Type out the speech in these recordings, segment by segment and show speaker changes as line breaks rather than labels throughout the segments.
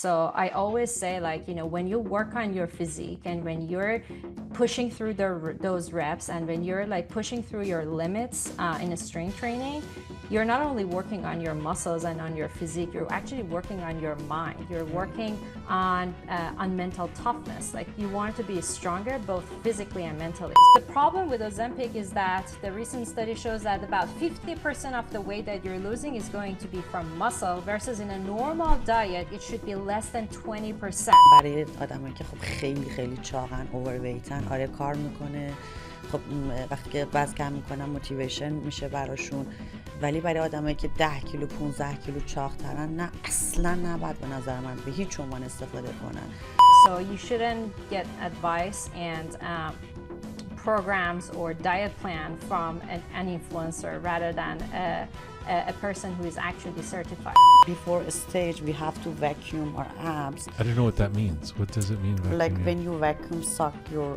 So I always say, like, when you work on your physique and when you're pushing through those reps and when you're like pushing through your limits in a strength training, you're not only working on your muscles and on your physique, you're actually working on your mind. You're working on mental toughness. Like, you want to be stronger both physically and mentally. The problem with Ozempic is that the recent study shows that about 50% of the weight that you're losing is going to be from muscle versus in a normal diet it should be less than 20%.
برای آدمایی که خب خیلی چاقن، اوورویتن، آره کار میکنه. خب وقتی که وزن کم میکنن موتیویشن میشه براشون، ولی برای آدمایی که 10 کیلو 15 کیلو چاق‌ترن نه، اصلا نباید به نظر من به هیچ عنوان استفاده کنن.
So you shouldn't get advice and programs or diet plan from an influencer rather than a person who is actually certified.
Before a stage, we have to vacuum our abs.
I don't know what that means. What does it mean? Vacuuming?
Like when you vacuum, suck your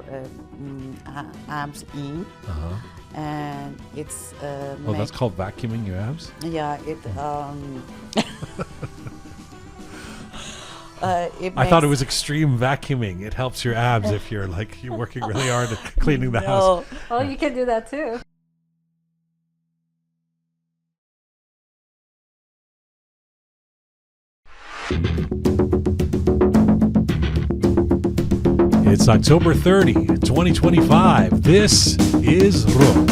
abs in, and it's.
Oh, that's called vacuuming your abs?
Yeah, it.
I thought it was extreme vacuuming. It helps your abs if you're working really hard at cleaning the house.
Well, you can do that too.
It's October 30, 2025. This is Roqe.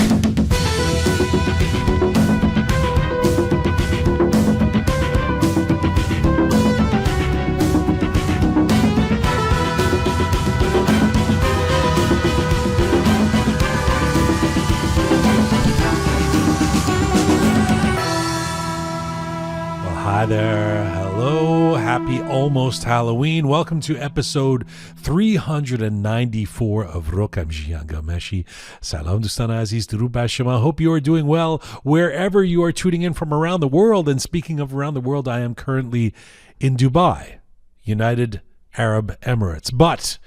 Hi there. Hello. Happy almost Halloween. Welcome to episode 394 of Roqe. I'm Jian Ghomeshi. Salam dostan aziz, durud bar shoma. Hope you are doing well wherever you are tuning in from around the world. And speaking of around the world, I am currently in Dubai, United Arab Emirates. But,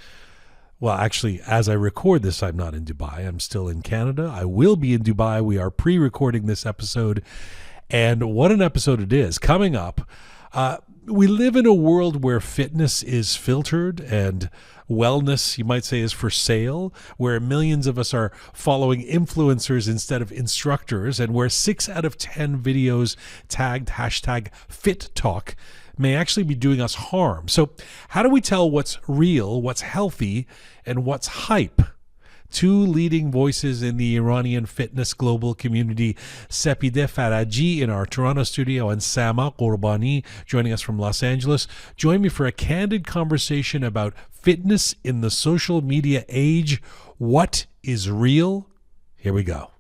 well, actually, as I record this, I'm not in Dubai. I'm still in Canada. I will be in Dubai. We are pre-recording this episode. And what an episode it is. Coming up, we live in a world where fitness is filtered and wellness, you might say, is for sale, where millions of us are following influencers instead of instructors, and where 6 out of 10 videos tagged #FitTalk may actually be doing us harm. So how do we tell what's real, what's healthy, and what's hype? Two leading voices in the Iranian fitness global community, Sepideh Faraji in our Toronto studio and Sama Ghorbani joining us from Los Angeles, join me for a candid conversation about fitness in the social media age. What is real? Here we go.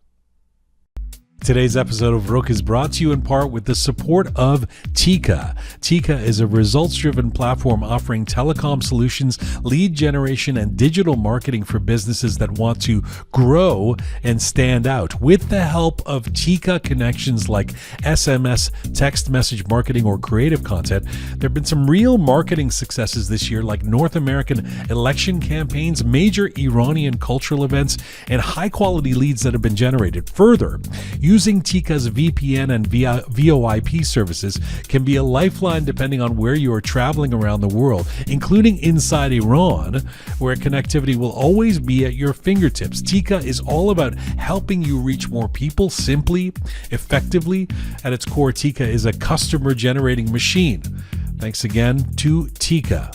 Today's episode of Roqe is brought to you in part with the support of Tika. Tika is a results-driven platform offering telecom solutions, lead generation, and digital marketing for businesses that want to grow and stand out. With the help of Tika connections like SMS, text message marketing, or creative content, there have been some real marketing successes this year, like North American election campaigns, major Iranian cultural events, and high-quality leads that have been generated. Further, using Tika's VPN and VoIP services can be a lifeline depending on where you are traveling around the world, including inside Iran, where connectivity will always be at your fingertips. Tika is all about helping you reach more people simply, effectively. At its core, Tika is a customer-generating machine. Thanks again to Tika.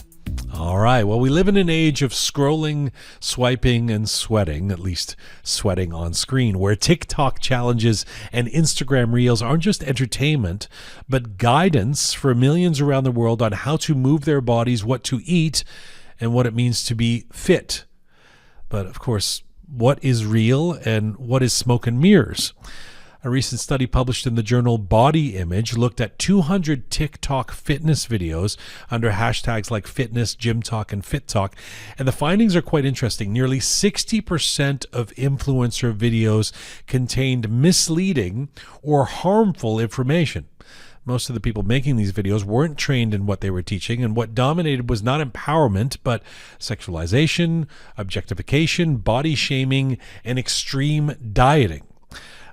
All right. Well, we live in an age of scrolling, swiping, and sweating, at least sweating on screen, where TikTok challenges and Instagram reels aren't just entertainment, but guidance for millions around the world on how to move their bodies, what to eat, and what it means to be fit. But of course, what is real and what is smoke and mirrors? A recent study published in the journal Body Image looked at 200 TikTok fitness videos under hashtags like fitness, gym talk, and fit talk. And the findings are quite interesting. Nearly 60% of influencer videos contained misleading or harmful information. Most of the people making these videos weren't trained in what they were teaching, and what dominated was not empowerment, but sexualization, objectification, body shaming, and extreme dieting.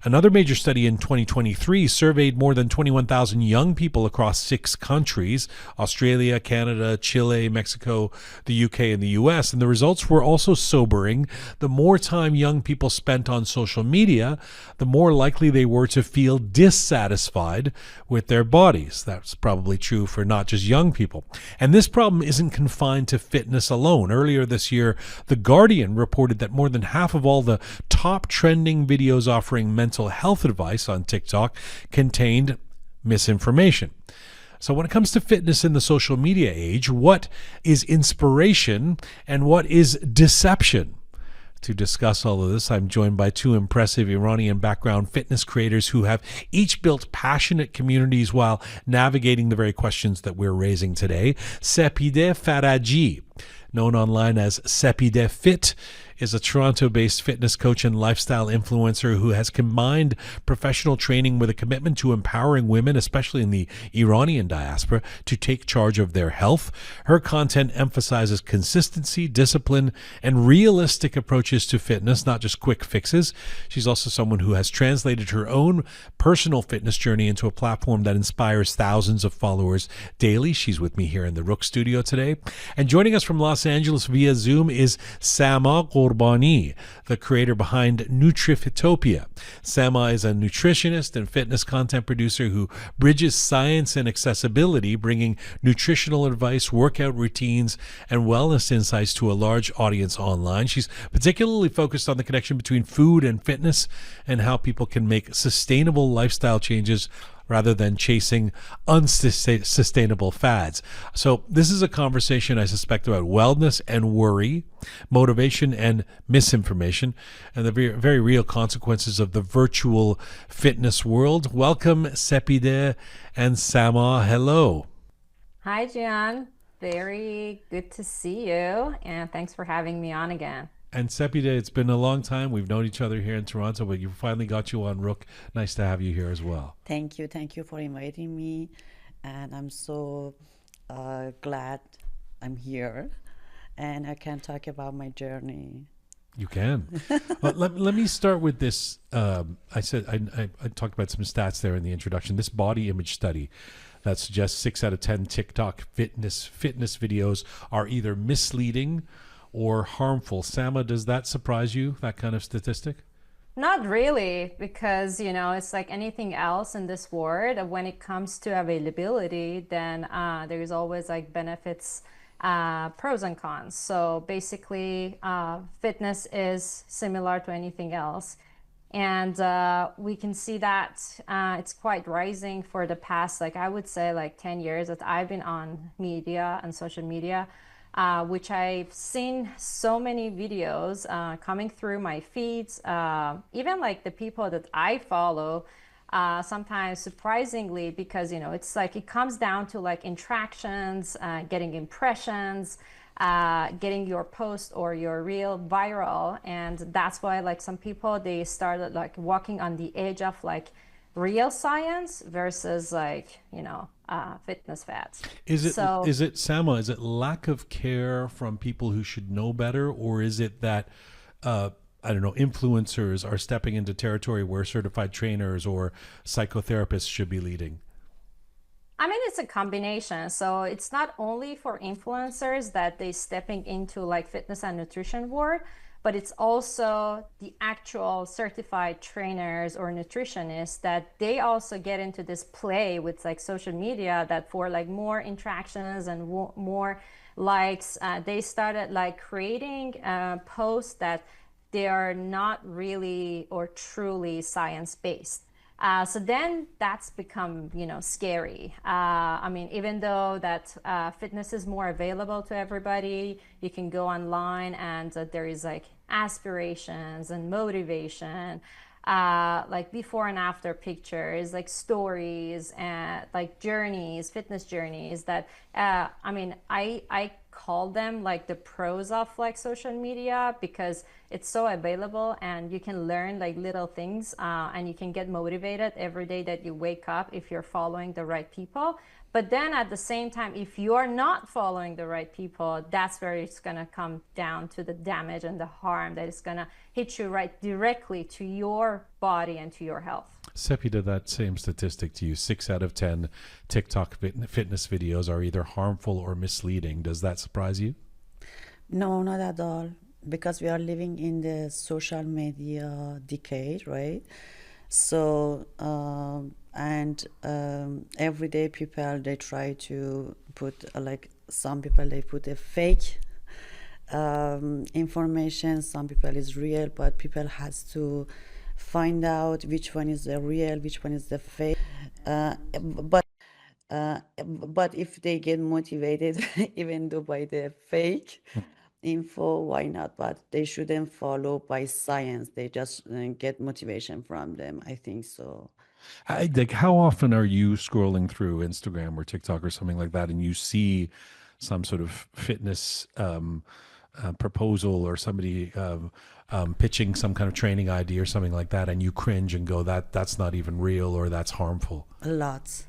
Another major study in 2023 surveyed more than 21,000 young people across 6 countries: Australia, Canada, Chile, Mexico, the UK, and the US. And the results were also sobering. The more time young people spent on social media, the more likely they were to feel dissatisfied with their bodies. That's probably true for not just young people. And this problem isn't confined to fitness alone. Earlier this year, The Guardian reported that more than half of all the top trending videos offering mental health advice on TikTok contained misinformation. So when it comes to fitness in the social media age, what is inspiration and what is deception? To discuss all of this, I'm joined by 2 impressive Iranian background fitness creators who have each built passionate communities while navigating the very questions that we're raising today. Sepideh Faraji, known online as Sepideh Fit, is a Toronto-based fitness coach and lifestyle influencer who has combined professional training with a commitment to empowering women, especially in the Iranian diaspora, to take charge of their health. Her content emphasizes consistency, discipline, and realistic approaches to fitness, not just quick fixes. She's also someone who has translated her own personal fitness journey into a platform that inspires thousands of followers daily. She's with me here in the Roqe Studio today. And joining us from Los Angeles via Zoom is Sama Ghorbani, the creator behind Nutrifitopia. Sama is a nutritionist and fitness content producer who bridges science and accessibility, bringing nutritional advice, workout routines, and wellness insights to a large audience online. She's particularly focused on the connection between food and fitness and how people can make sustainable lifestyle changes rather than chasing unsustainable fads. So this is a conversation, I suspect, about wellness and worry, motivation and misinformation, and the very, very real consequences of the virtual fitness world. Welcome, Sepideh and Sama. Hello.
Hi, Jian. Very good to see you, and thanks for having me on again.
And Sepideh, it's been a long time. We've known each other here in Toronto, but you finally got you on Roqe. Nice to have you here as well.
Thank you. Thank you for inviting me. And I'm so glad I'm here. And I can talk about my journey.
You can. Well, let me start with this. I talked about some stats there in the introduction. This body image study that suggests 6 out of 10 TikTok fitness videos are either misleading or harmful. Sama, does that surprise you, that kind of statistic?
Not really, because, it's like anything else in this world. When it comes to availability, then there's always like benefits, pros and cons. So basically, fitness is similar to anything else. And we can see that it's quite rising for the past, like I would say like 10 years that I've been on media and social media. Which I've seen so many videos coming through my feeds, even like the people that I follow, sometimes surprisingly, because, it's like it comes down to like interactions, getting impressions, getting your post or your reel viral. And that's why like some people, they started like walking on the edge of like real science versus like, fitness fads.
Is it Sama, is it lack of care from people who should know better, or is it that I don't know, influencers are stepping into territory where certified trainers or psychotherapists should be leading?
I mean, it's a combination. So it's not only for influencers that they stepping into like fitness and nutrition world, but it's also the actual certified trainers or nutritionists that they also get into this play with like social media, that for like more interactions and more likes, they started like creating posts that they are not really or truly science-based. So then that's become, scary. I mean, even though that fitness is more available to everybody, you can go online and there is like aspirations and motivation, like before and after pictures, like stories and like journeys, fitness journeys that, I mean, I call them like the pros of like social media, because it's so available and you can learn like little things, and you can get motivated every day that you wake up if you're following the right people. But then at the same time, if you're not following the right people, that's where it's going to come down to the damage and the harm that is going to hit you right directly to your body and to your health.
Sepideh, that same statistic to you, 6 out of 10 TikTok fitness videos are either harmful or misleading. Does that surprise you?
No, not at all, because we are living in the social media decade, right? So, everyday people, they try to put, like some people, they put a fake information, some people is real, but people has to find out which one is the real, which one is the fake. But if they get motivated, even though by the fake info, why not? But they shouldn't follow by science. They just get motivation from them. I think so.
Like, how often are you scrolling through Instagram or TikTok or something like that, and you see some sort of fitness proposal or somebody pitching some kind of training idea or something like that, and you cringe and go, that's not even real, or that's harmful?
A lot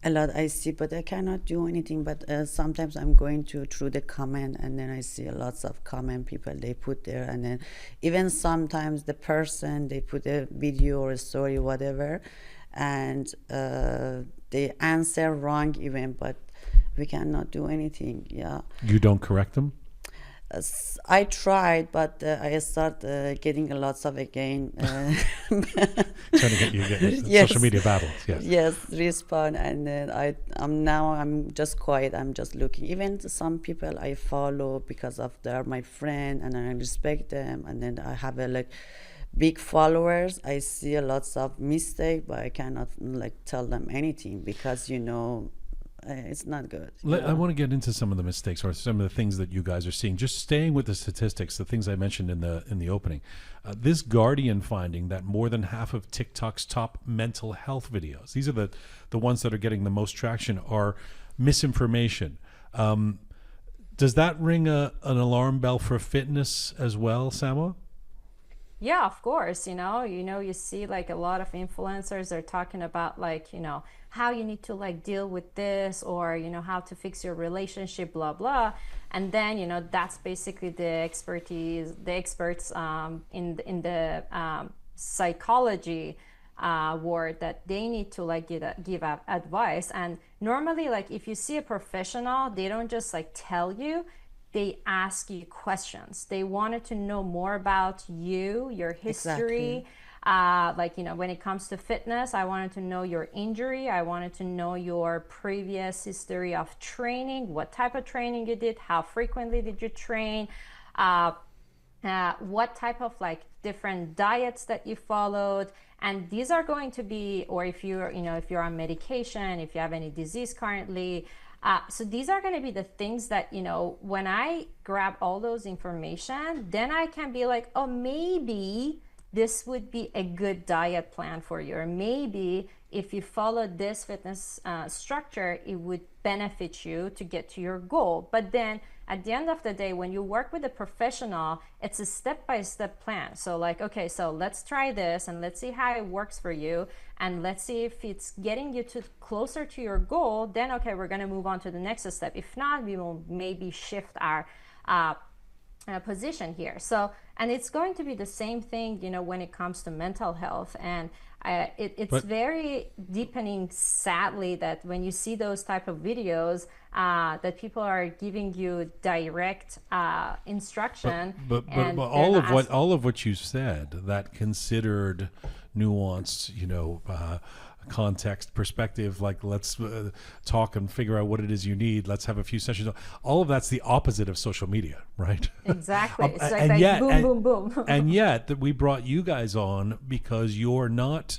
I see, but I cannot do anything. But sometimes I'm going through the comment, and then I see lots of comment people they put there, and then even sometimes the person, they put a video or a story, whatever, and they answer wrong even, but we cannot do anything. Yeah,
You don't correct them?
I tried, but I start getting lots of again
Trying to get you
Yes.
social media battles. Yes.
yes, respond, and then I'm just quiet. I'm just looking. Even some people I follow because of they're my friend and I respect them, and then I have a like big followers. I see a lots of mistake, but I cannot like tell them anything because it's not good.
I want to get into some of the mistakes or some of the things that you guys are seeing. Just staying with the statistics, the things I mentioned in the opening. This Guardian finding that more than half of TikTok's top mental health videos, these are the ones that are getting the most traction, are misinformation. Does that ring an alarm bell for fitness as well, Sama?
Yeah, of course. You see like a lot of influencers are talking about like, how you need to like deal with this, or, how to fix your relationship, blah, blah. And then, that's basically the experts in the psychology word that they need to like give advice. And normally, like if you see a professional, they don't just like tell you, they ask you questions. They wanted to know more about you, your history.
Exactly.
When it comes to fitness, I wanted to know your injury. I wanted to know your previous history of training, what type of training you did, how frequently did you train, what type of like different diets that you followed. And these are going to be, or if you're on medication, if you have any disease currently. So these are going to be the things that, when I grab all those information, then I can be like, oh, maybe this would be a good diet plan for you. Or maybe if you follow this fitness structure, it would benefit you to get to your goal. But then at the end of the day, when you work with a professional, it's a step-by-step plan. So like, okay, so let's try this and let's see how it works for you. And let's see if it's getting you to closer to your goal, then okay, we're going to move on to the next step. If not, we will maybe shift our position here. So, and it's going to be the same thing, when it comes to mental health. And it's very deepening, sadly, that when you see those type of videos, that people are giving you direct instruction.
But all of what you said, that considered nuanced, context, perspective, like let's talk and figure out what it is you need, let's have a few sessions, all of that's the opposite of social media, right?
Exactly. It's like boom, boom, boom.
And yet that we brought you guys on because you're not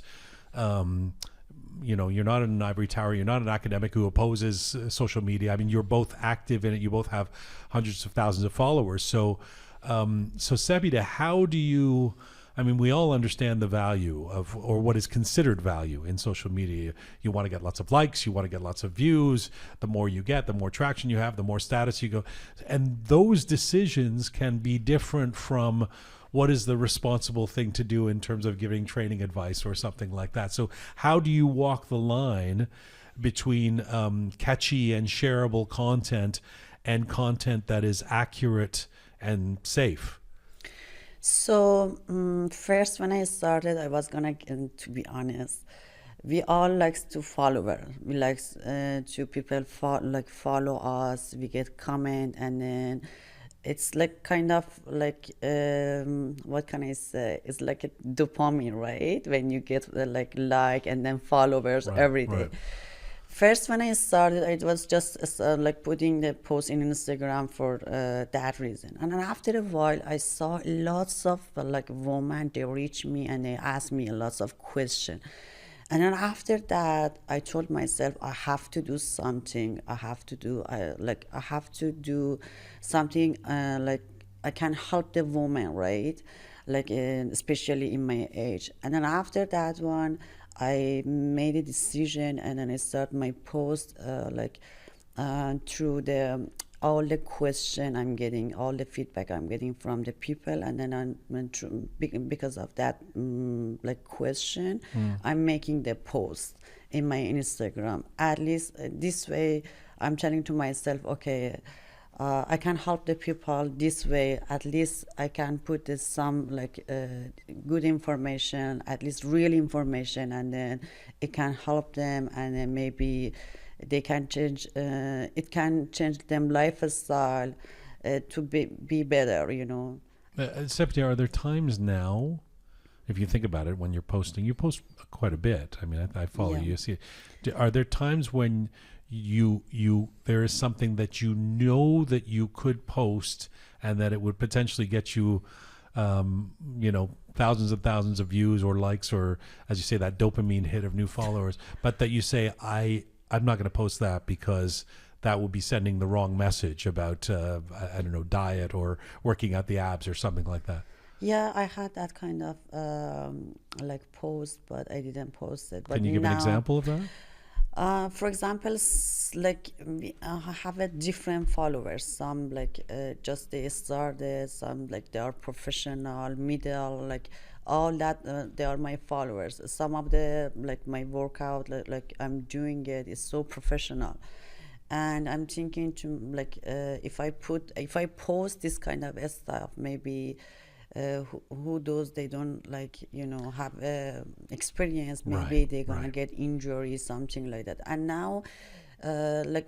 you're not in an ivory tower, you're not an academic who opposes social media. I mean, you're both active in it, you both have hundreds of thousands of followers. So Sepideh, how do you I mean, we all understand the value of, or what is considered value in social media. You want to get lots of likes, you want to get lots of views. The more you get, the more traction you have, the more status you go. And those decisions can be different from what is the responsible thing to do in terms of giving training advice or something like that. So how do you walk the line between catchy and shareable content and content that is accurate and safe?
So first, when I started, I was gonna, to be honest, we all likes to follower. We likes to people follow us. We get comment, and then it's like kind of like what can I say? It's like a dopamine, right? When you get like and then followers every day.
Right.
First, when I started, it was just like putting the post in Instagram for that reason. And then after a while, I saw lots of like women, they reach me and they ask me lots of questions. And then after that, I told myself, I have to do something. I have to do something like I can help the woman, right? Like especially in my age. And then after that one, I made a decision, and then I started my post through all the question I'm getting, all the feedback I'm getting from the people, and then because of that question, I'm making the post in my Instagram. At least this way, I'm telling to myself, okay, I can help the people this way. At least I can put some good information, at least real information, and then it can help them, and then maybe they can change. It can change them lifestyle to be better.
Sepideh, are there times now, if you think about it, when you're posting, you post quite a bit. I mean, I follow you. See, are there times when there is something that you know that you could post and that it would potentially get you thousands and thousands of views or likes, or as you say, that dopamine hit of new followers, but that you say, I'm not going to post that because that will be sending the wrong message about I don't know, diet or working out the abs or something like that?
Yeah, I had that kind of post, but I didn't post it. But
can you give an example of that?
For example, I have a different followers. Some just they started. Some they are professional, middle, all that. They are my followers. Some of the my workout, I'm doing it is so professional, and I'm thinking to if I post this kind of stuff, maybe. Who those they don't have experience, maybe they're gonna get injury, something like that. And now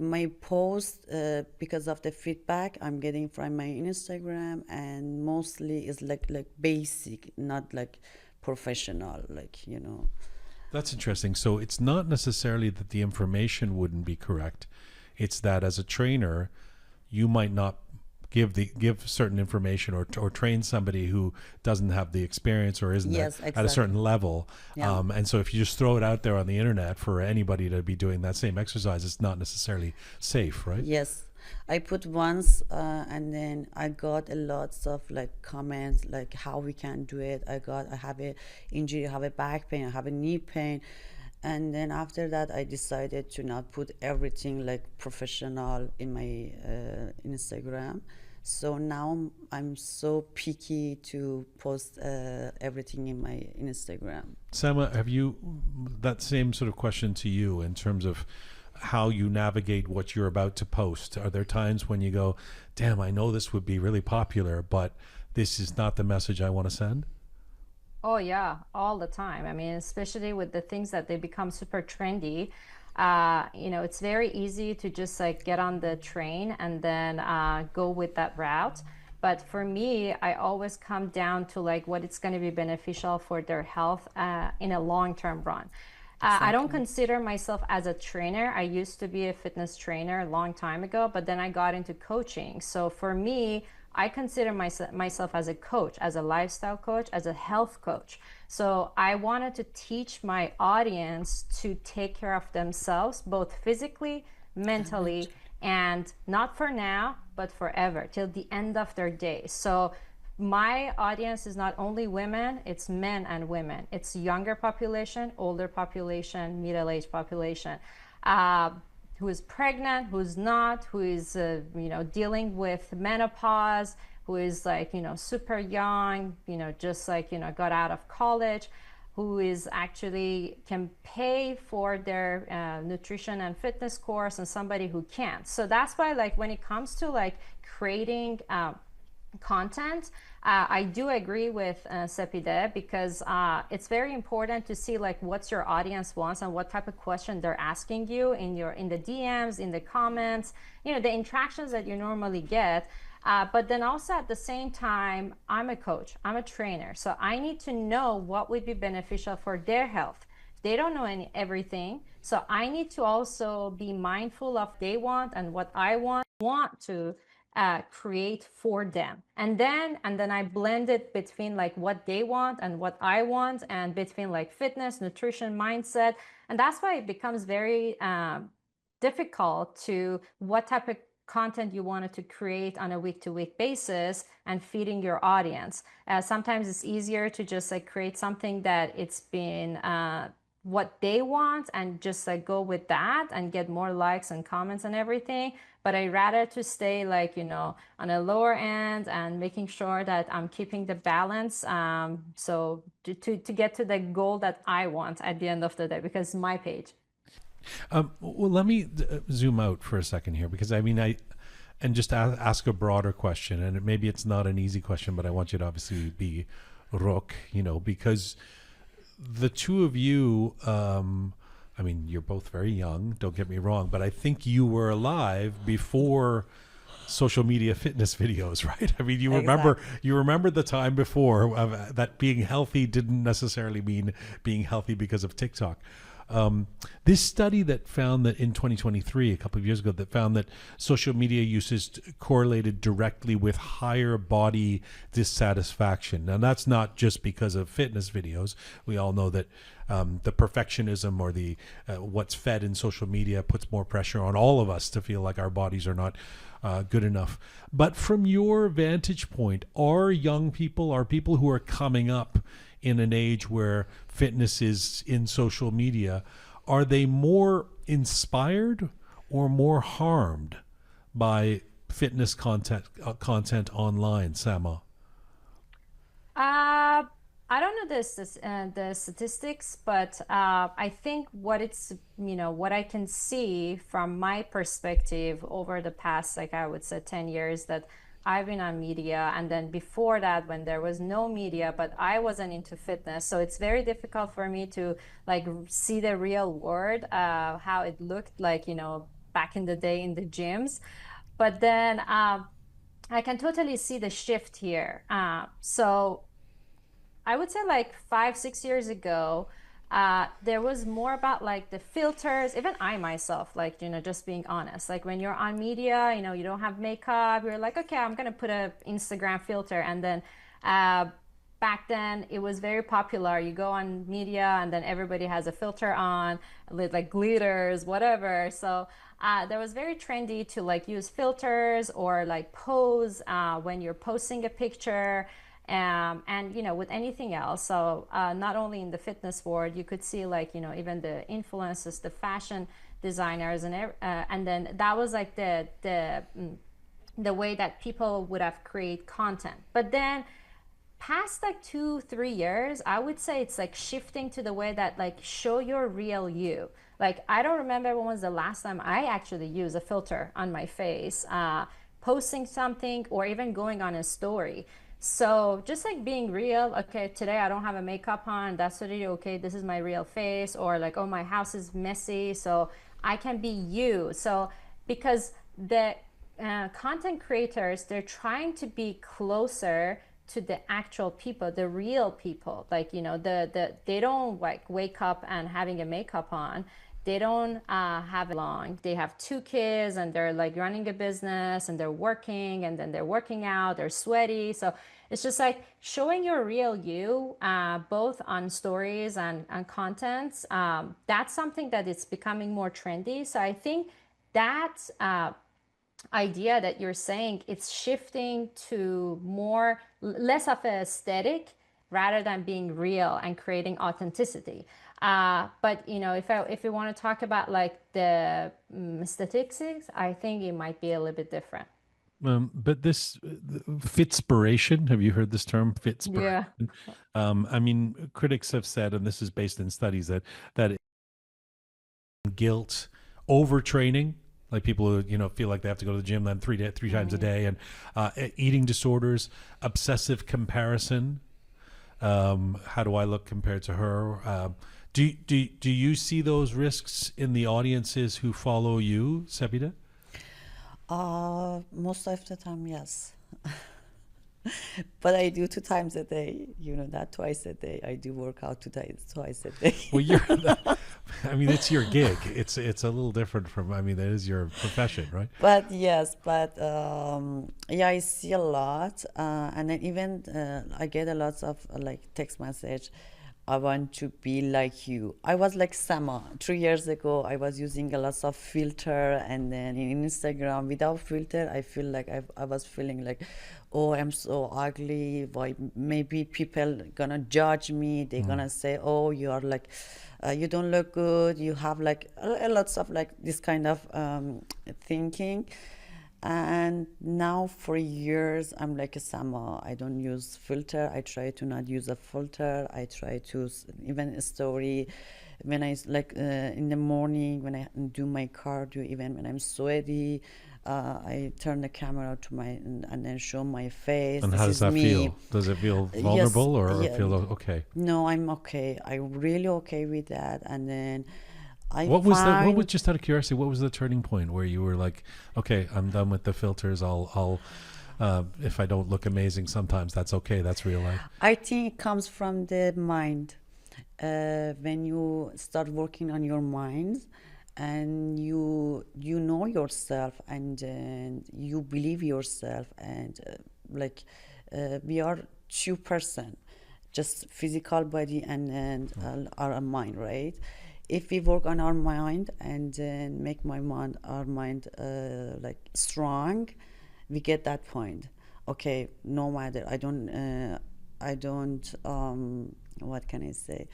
my post because of the feedback I'm getting from my Instagram, and mostly is like basic, not professional,
That's interesting. So it's not necessarily that the information wouldn't be correct, it's that as a trainer you might not give certain information or train somebody who doesn't have the experience or isn't at a certain level.
Yeah.
And so if you just throw it out there on the internet for anybody to be doing that same exercise, it's not necessarily safe, right?
Yes. I put once and then I got a lots of comments how we can do it. I have a injury, I have a back pain, I have a knee pain. And then after that, I decided to not put everything professional in my Instagram. So now I'm so picky to post everything in my Instagram.
Sama, have you, that same sort of question to you in terms of how you navigate what you're about to post? Are there times when you go, damn, I know this would be really popular, but this is not the message I want to send?
Oh yeah, all the time. I mean, especially with the things that they become super trendy, it's very easy to just get on the train and then go with that route. But for me, I always come down to what it's going to be beneficial for their health in a long-term run. I don't consider myself as a trainer. I used to be a fitness trainer a long time ago, but then I got into coaching. So for me, I consider myself as a coach, as a lifestyle coach, as a health coach. So I wanted to teach my audience to take care of themselves, both physically, mentally, and not for now, but forever, till the end of their days. So my audience is not only women, it's men and women. It's younger population, older population, middle-aged population, who is pregnant, who's not, who is, dealing with menopause, who is like, super young, just like, got out of college, who is actually can pay for their nutrition and fitness course, and somebody who can't. So that's why, like, when it comes to like creating content, I do agree with Sepideh, because it's very important to see like what's your audience wants and what type of question they're asking you in the DMs, in the comments, the interactions that you normally get. But then also at the same time, I'm a coach, I'm a trainer, so I need to know what would be beneficial for their health. They don't know everything, so I need to also be mindful of what they want and what I want to create for them. And then I blend it between like what they want and what I want, and between like fitness, nutrition, mindset. And that's why it becomes very difficult to what type of content you wanted to create on a week-to-week basis and feeding your audience. Sometimes it's easier to just like create something that it's been what they want and just like go with that and get more likes and comments and everything. But I rather to stay like, on a lower end and making sure that I'm keeping the balance. So to get to the goal that I want at the end of the day, because it's my page.
Well, let me zoom out for a second here, because and just ask a broader question, and maybe it's not an easy question, but I want you to obviously be Roqe, because the two of you, you're both very young, don't get me wrong, but I think you were alive before social media fitness videos, right? I mean, you remember the time before that being healthy didn't necessarily mean being healthy because of TikTok. This study that found that in 2023, a couple of years ago, that found that social media uses correlated directly with higher body dissatisfaction. Now, that's not just because of fitness videos. We all know that the perfectionism or the what's fed in social media puts more pressure on all of us to feel like our bodies are not good enough. But from your vantage point, are people who are coming up in an age where fitness is in social media, are they more inspired or more harmed by fitness content online, Sama?
I don't know the statistics, but I think what I can see from my perspective over the past, like I would say 10 years, that I've been on media, and then before that when there was no media, but I wasn't into fitness, so it's very difficult for me to like see the real world, how it looked like, back in the day in the gyms. But then I can totally see the shift here. So I would say like 5, 6 years ago, there was more about like the filters. Even I myself, like, just being honest, like when you're on media, you don't have makeup, you're like, okay, I'm gonna put a Instagram filter. And then back then it was very popular. You go on media and then everybody has a filter on with like glitters, whatever. So there was very trendy to like use filters or like pose when you're posting a picture. And with anything else. So not only in the fitness world, you could see like, even the influencers, the fashion designers, and then that was like the way that people would have created content. But then past like 2, 3 years, I would say it's like shifting to the way that like show your real you. Like, I don't remember when was the last time I actually used a filter on my face, posting something or even going on a story. So just like being real, okay, today I don't have a makeup on, that's really okay, this is my real face. Or like, oh, my house is messy, so I can be you. So because the content creators, they're trying to be closer to the actual people, the real people. Like, they don't like wake up and having a makeup on. They don't have it long. They have 2 kids and they're like running a business and they're working and then they're working out, they're sweaty. So it's just like showing your real you, both on stories and contents. That's something that it's becoming more trendy. So I think that idea that you're saying, it's shifting to less of an aesthetic rather than being real and creating authenticity. But if we want to talk about like the statistics, I think it might be a little bit different.
But this fitspiration, have you heard this term, fitspiration?
Yeah.
I mean, critics have said, and this is based in studies, that guilt, overtraining, like people who feel like they have to go to the gym then three times a day, and eating disorders, obsessive comparison. How do I look compared to her? Do you see those risks in the audiences who follow you, Sepideh?
Most of the time, yes. But I do 2 times a day, that twice a day. I do work out twice a day.
Well, I mean, it's your gig. It's a little different from, I mean, that is your profession, right?
But yes, yeah, I see a lot. And then even I get a lot of like text message. I want to be like you. I was like Sama. 3 years ago, I was using a lot of filter, and then in Instagram, without filter, I feel like I was feeling like, oh, I'm so ugly. Why? Maybe people gonna judge me. They're gonna say, oh, you are like, you don't look good. You have like a lots of like this kind of thinking. And now for years I'm like a Sama. I don't use filter. I try to not use a filter. I try to even a story when I like in the morning when I do my cardio, even when I'm sweaty, I turn the camera to my and then show my face.
And
This
how does
is
that
me.
feel? Does it feel
Yes,
vulnerable or
yeah.
feel okay?
No, I'm okay. I'm really okay with that. And then I
What was
find
just out of curiosity, what was the turning point where you were like, okay, I'm done with the filters. I'll if I don't look amazing sometimes, that's okay. That's real life.
I think it comes from the mind. When you start working on your mind, and you know yourself, and you believe yourself, and we are 2%, just physical body and our mind, right? If we work on our mind and make our mind like strong, we get that point. Okay, no matter, I don't what can I say,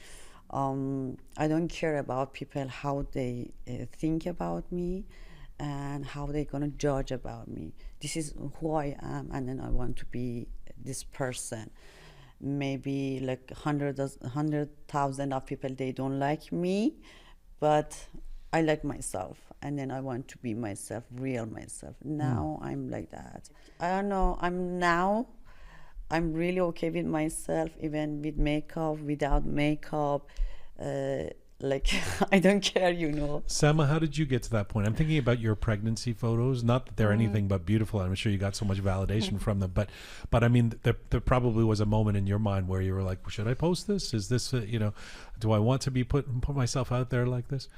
I don't care about people how they think about me and how they're gonna judge about me. This is who I am, and then I want to be this person. Maybe like 100,000 of people, they don't like me, but I like myself, and then I want to be myself, real myself. Now I'm like that. I don't know. I'm really okay with myself, even with makeup, without makeup. Like I don't care.
Sama, how did you get to that point? I'm thinking about your pregnancy photos. Not that they're anything but beautiful. I'm sure you got so much validation from them. But I mean, there probably was a moment in your mind where you were like, should I post this? Is this, do I want to be put myself out there like this?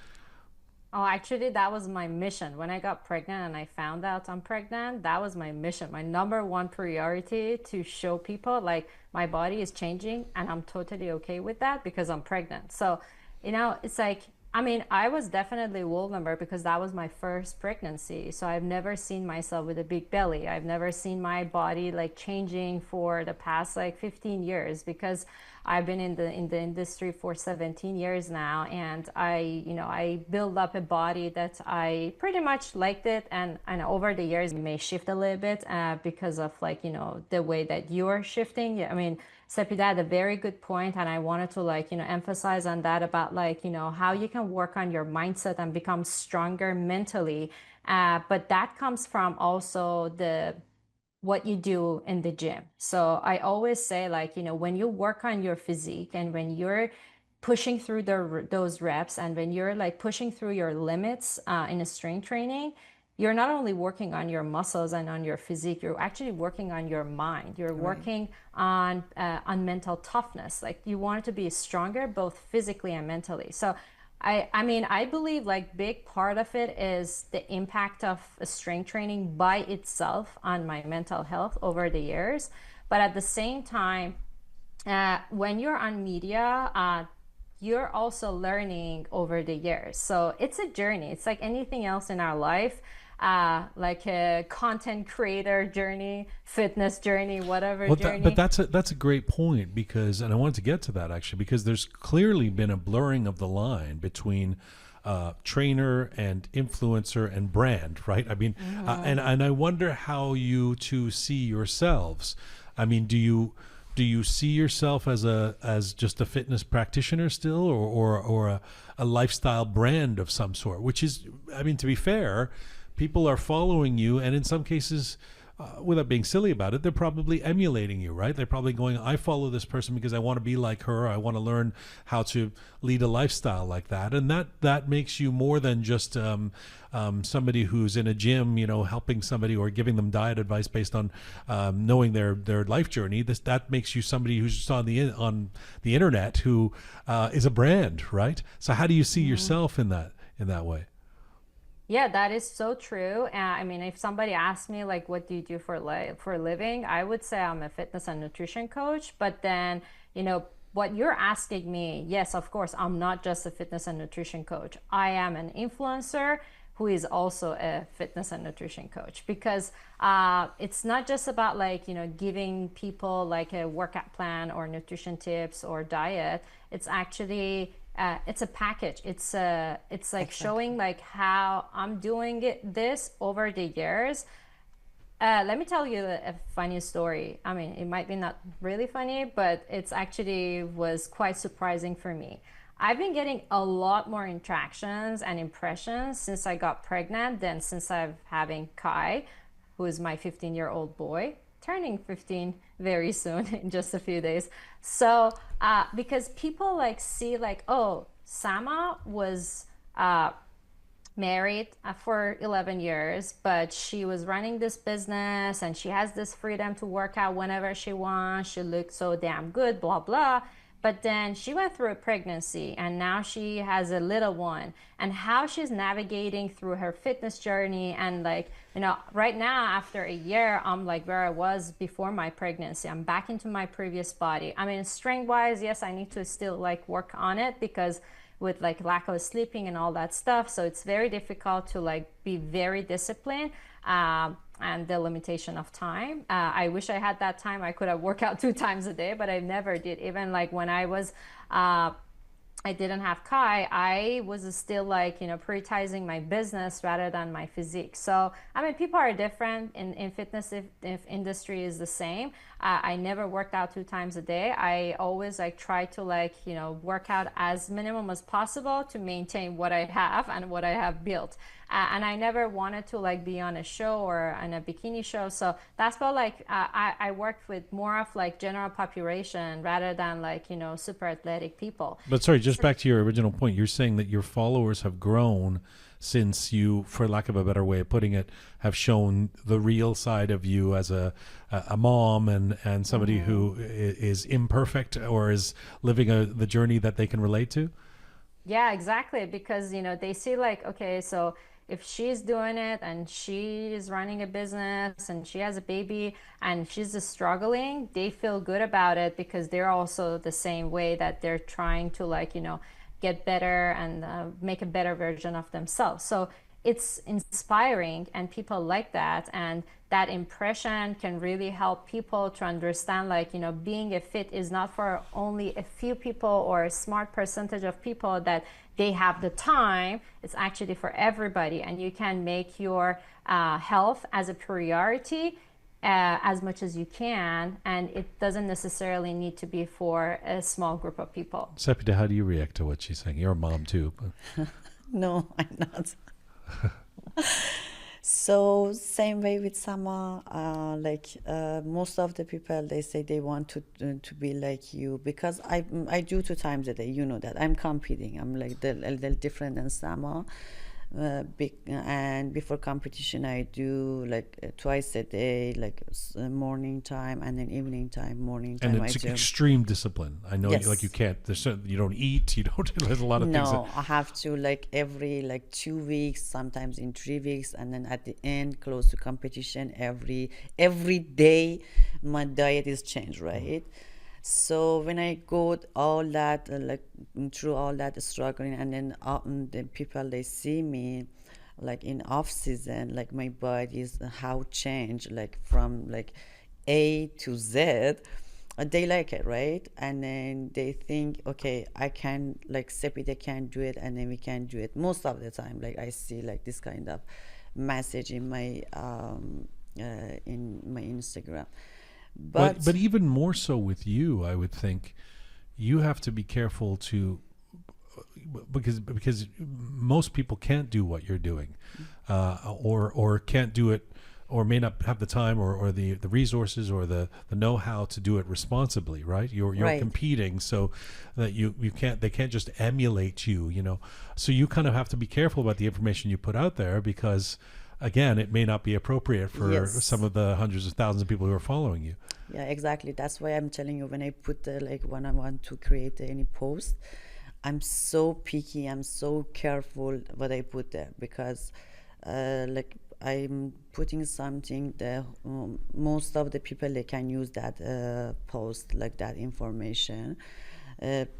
Oh, actually, that was my mission. When I got pregnant and I found out I'm pregnant, that was my mission. My number one priority to show people like my body is changing and I'm totally okay with that because I'm pregnant. So, it's like, I mean, I was definitely vulnerable because that was my first pregnancy. So I've never seen myself with a big belly. I've never seen my body like changing for the past like 15 years because I've been in the industry for 17 years now, and I built up a body that I pretty much liked it, and over the years it may shift a little bit because of like the way that you're shifting. I mean, Sepideh had a very good point, and I wanted to emphasize on that about how you can work on your mindset and become stronger mentally, but that comes from also what you do in the gym. So I always say when you work on your physique and when you're pushing through those reps and when you're like pushing through your limits in a strength training, you're not only working on your muscles and on your physique, you're actually working on your mind. You're working on mental toughness. Like you want to be stronger both physically and mentally. So I mean, I believe like big part of it is the impact of strength training by itself on my mental health over the years. But at the same time, when you're on media, you're also learning over the years. So it's a journey. It's like anything else in our life. like a content creator journey, fitness journey, whatever
Well,
journey.
but that's a great point, because, and I wanted to get to that actually, because there's clearly been a blurring of the line between trainer and influencer and brand, right? I mean, and I wonder how you two see yourselves. I mean, do you see yourself as just a fitness practitioner still, or a lifestyle brand of some sort? Which is, I mean, to be fair, people are following you, and in some cases, without being silly about it, they're probably emulating you, right? They're probably going, I follow this person because I want to be like her. I want to learn how to lead a lifestyle like that. And that makes you more than just somebody who's in a gym, helping somebody or giving them diet advice based on knowing their life journey. That makes you somebody who's just on the internet who is a brand, right? So how do you see yourself in that way?
Yeah, that is so true. I mean, if somebody asked me like, what do you do for a living? I would say I'm a fitness and nutrition coach. But then, what you're asking me, yes, of course, I'm not just a fitness and nutrition coach. I am an influencer who is also a fitness and nutrition coach, because it's not just about like, giving people like a workout plan or nutrition tips or diet. It's actually it's a package. It's like
Exactly.
showing like how I'm doing this over the years. Let me tell you a funny story. I mean, it might be not really funny, but it's actually was quite surprising for me. I've been getting a lot more interactions and impressions since I got pregnant than since I've having Kai, who is my 15-year-old boy, turning 15 very soon in just a few days. So, because people like see like, oh, Sama was married for 11 years, but she was running this business and she has this freedom to work out whenever she wants. She looked so damn good, blah, blah. But then she went through a pregnancy and now she has a little one, and how she's navigating through her fitness journey. And like, right now after a year, I'm like where I was before my pregnancy. I'm back into my previous body. I mean, strength wise, yes, I need to still like work on it because with like lack of sleeping and all that stuff. So it's very difficult to like be very disciplined. And the limitation of time. I wish I had that time. I could have worked out 2 times a day, but I never did. Even like when I was I didn't have Kai, I was still like, prioritizing my business rather than my physique. So, I mean, people are different in fitness. If industry is the same, I never worked out 2 times a day. I always like try to like, work out as minimum as possible to maintain what I have and what I have built. And I never wanted to like be on a show or on a bikini show. So that's why like I worked with more of like general population rather than like, super athletic people.
But sorry, just back to your original point. You're saying that your followers have grown since you, for lack of a better way of putting it, have shown the real side of you as a mom and somebody who is imperfect or is living the journey that they can relate to?
Yeah, exactly. Because, they see like, okay, so if she's doing it and she's running a business and she has a baby and she's just struggling, they feel good about it because they're also the same way that they're trying to like, get better and make a better version of themselves. So it's inspiring and people like that. And that impression can really help people to understand like, being a fit is not for only a few people or a smart percentage of people that they have the time. It's actually for everybody, and you can make your health as a priority as much as you can, and it doesn't necessarily need to be for a small group of people.
Sepideh, how do you react to what she's saying? You're a mom too.
No, I'm not. So same way with Sama, most of the people, they say they want to be like you, because I do 2 times a day. You know that I'm competing. I'm like a little different than Sama. And before competition, I do like twice a day, like morning time and then evening time. Morning time,
And it's extreme discipline. I know,
Yes.
like you can't. You don't eat. You don't. There's a lot of things.
No, I have to like every like 2 weeks, sometimes in 3 weeks, and then at the end, close to competition, every day, my diet is changed, right? So when I go all that through all that struggling, and then the people, they see me, like in off season, like my body's how change like from like A to Z, they like it, right? And then they think, okay, I can, like Sepideh can do it, and then we can do it. Most of the time, like I see like this kind of message in my Instagram.
But even more so with you, I would think you have to be careful to, because most people can't do what you're doing, or can't do it, or may not have the time or the resources or the know-how to do it responsibly, right? You're
Right.
competing, so that they can't just emulate you, so you kind of have to be careful about the information you put out there, because again, it may not be appropriate for
Yes.
some of the hundreds of thousands of people who are following you.
Yeah, exactly. That's why I'm telling you, when I put like when I want to create any post, I'm so picky, I'm so careful what I put there, because like I'm putting something that most of the people, they can use that post, like that information,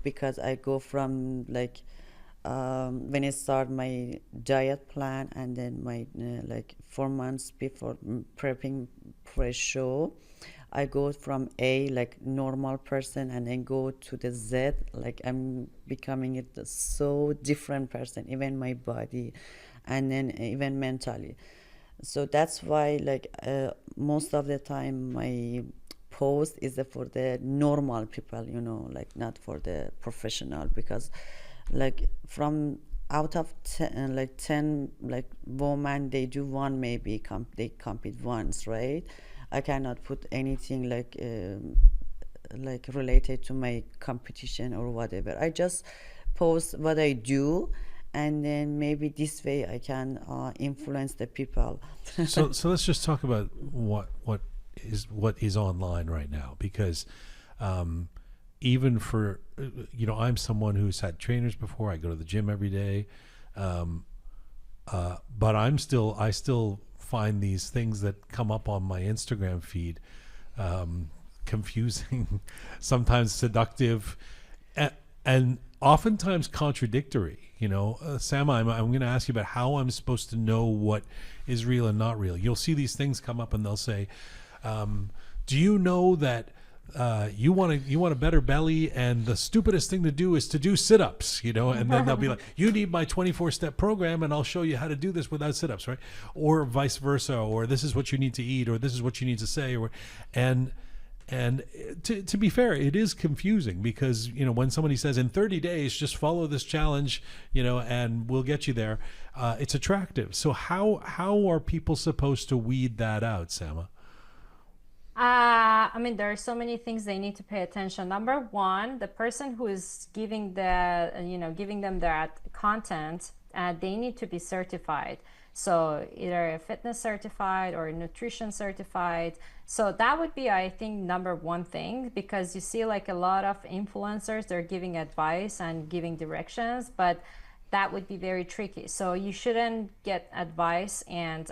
because I go from like when I start my diet plan, and then my like 4 months before prepping for a show, I go from A, like normal person, and then go to the Z, like I'm becoming a so different person, even my body, and then even mentally. So that's why, like most of the time, my post is for the normal people, like not for the professional, because like from out of 10, like 10 like women, they do one, maybe they compete once, right? I cannot put anything like related to my competition or whatever. I just post what I do, and then maybe this way I can influence the people.
So let's just talk about what is online right now, because even for I'm someone who's had trainers before. I go to the gym every day, but I still find these things that come up on my Instagram feed confusing, sometimes seductive, and oftentimes contradictory. Sama, I'm going to ask you about how I'm supposed to know what is real and not real. You'll see these things come up, and they'll say, "Do you know that you want a better belly, and the stupidest thing to do is to do sit-ups?" And then they'll be like, "You need my 24-step program, and I'll show you how to do this without sit-ups," right? Or vice versa, or this is what you need to eat, or this is what you need to say, and to be fair, it is confusing, because when somebody says in 30 days just follow this challenge, and we'll get you there, it's attractive. So how are people supposed to weed that out, Sama?
I mean, there are so many things they need to pay attention. Number one, the person who is giving giving them that content, they need to be certified. So either a fitness certified or nutrition certified. So that would be, I think, number one thing, because you see like a lot of influencers, they're giving advice and giving directions, but that would be very tricky. So you shouldn't get advice and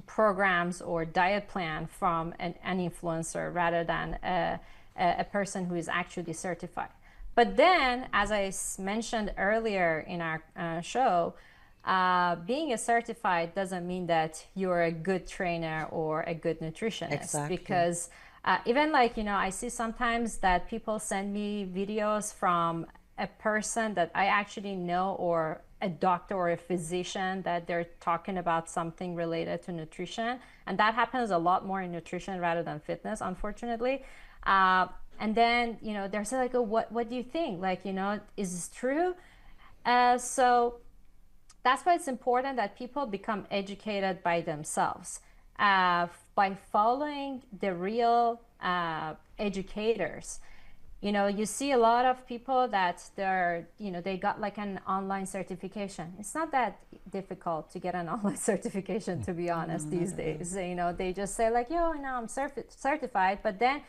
programs or diet plan from an influencer rather than a person who is actually certified. But then, as I mentioned earlier in our show, being a certified doesn't mean that you're a good trainer or a good nutritionist.
Exactly.
Because even like, I see sometimes that people send me videos from a person that I actually know, or a doctor or a physician, that they're talking about something related to nutrition. And that happens a lot more in nutrition rather than fitness, unfortunately. And then, they're saying like, oh, what do you think? Like, is this true? So that's why it's important that people become educated by themselves, by following the real educators. You see a lot of people that they got like an online certification. It's not that difficult to get an online certification, to be honest, these days. They just say like, I'm certified, but then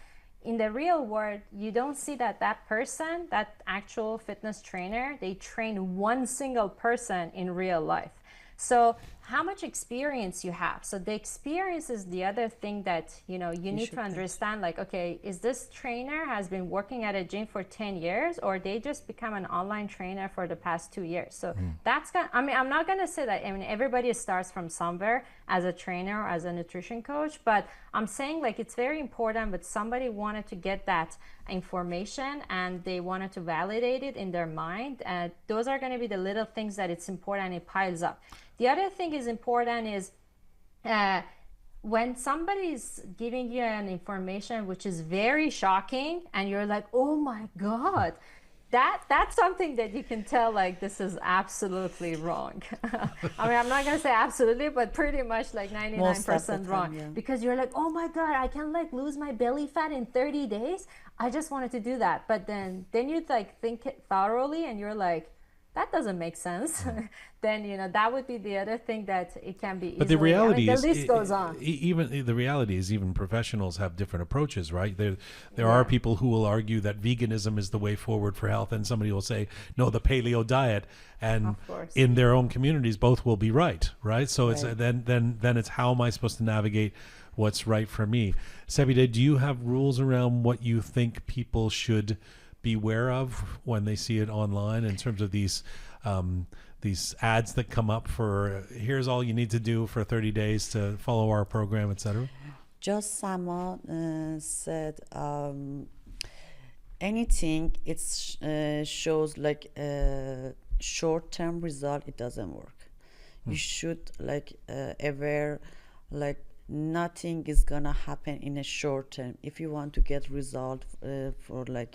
in the real world, you don't see that person, that actual fitness trainer, they train one single person in real life. So how much experience you have. So the experience is the other thing that, you know, you need to understand, like, okay, is this trainer has been working at a gym for 10 years or they just become an online trainer for the past 2 years? So that's gonna, I mean, I'm not gonna say that, I mean, everybody starts from somewhere as a trainer or as a nutrition coach, but I'm saying like it's very important, but somebody wanted to get that information and they wanted to validate it in their mind. Those are gonna be the little things that it's important, it piles up. The other thing is important is when somebody's giving you an information which is very shocking and you're like, oh my God, that's something that you can tell like this is absolutely wrong. I mean, I'm not gonna say absolutely, but pretty much like 99% wrong. Yeah. Because you're like, oh my God, I can like lose my belly fat in 30 days. I just wanted to do that. But then you like think it thoroughly and you're like, that doesn't make sense. Then, you know, that would be the other thing that it can be easily,
but the reality
the list goes on.
Even the reality is even professionals have different approaches, right? There are people who will argue that veganism is the way forward for health, and somebody will say, no, the paleo diet, and in their own communities, both will be right? So it's then it's how am I supposed to navigate what's right for me? Sepideh, do you have rules around what you think people should beware of when they see it online in terms of these ads that come up for here's all you need to do for 30 days to follow our program, etc.?
Just Sama said anything it shows like a short-term result, it doesn't work. You should like aware like nothing is gonna happen in a short term. If you want to get result for like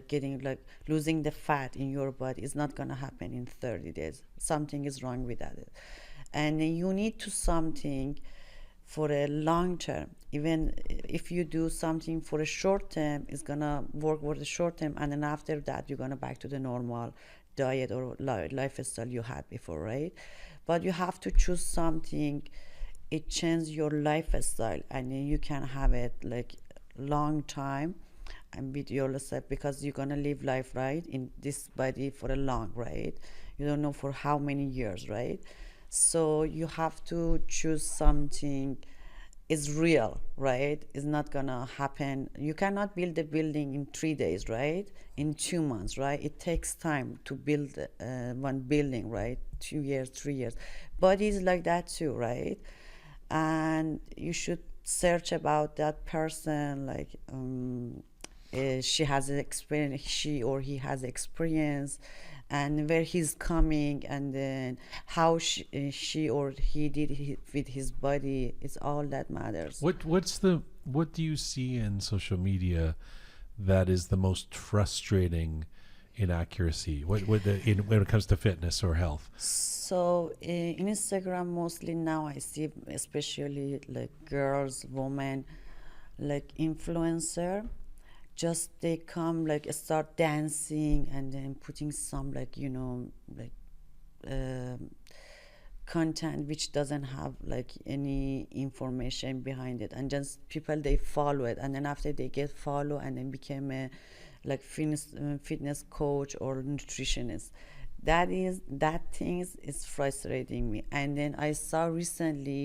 getting like losing the fat in your body, it's not gonna happen in 30 days. Something is wrong with that, and you need to something for a long term. Even if you do something for a short term, it's gonna work for the short term, and then after that you're gonna back to the normal diet or lifestyle you had before, right? But you have to choose something it changes your lifestyle, and then you can have it like long time and with yourself, because you're gonna live life right in this body for a long, right? You don't know for how many years, right? So you have to choose something is real, right? It's not gonna happen. You cannot build a building in 3 days, right? In 2 months, right? It takes time to build one building, right? 2 years, 3 years. Body is like that too, right? And you should search about that person, like she has an experience, she or he has experience, and where he's coming, and then how she or he did with his body. It's all that matters.
What do you see in social media that is the most frustrating inaccuracy when it comes to fitness or health?
So in Instagram mostly now I see, especially like girls, women, like influencer, just they come like start dancing and then putting some like, you know, like content which doesn't have like any information behind it, and just people they follow it, and then after they get follow and then became a like fitness coach or nutritionist. That things is frustrating me. And then I saw recently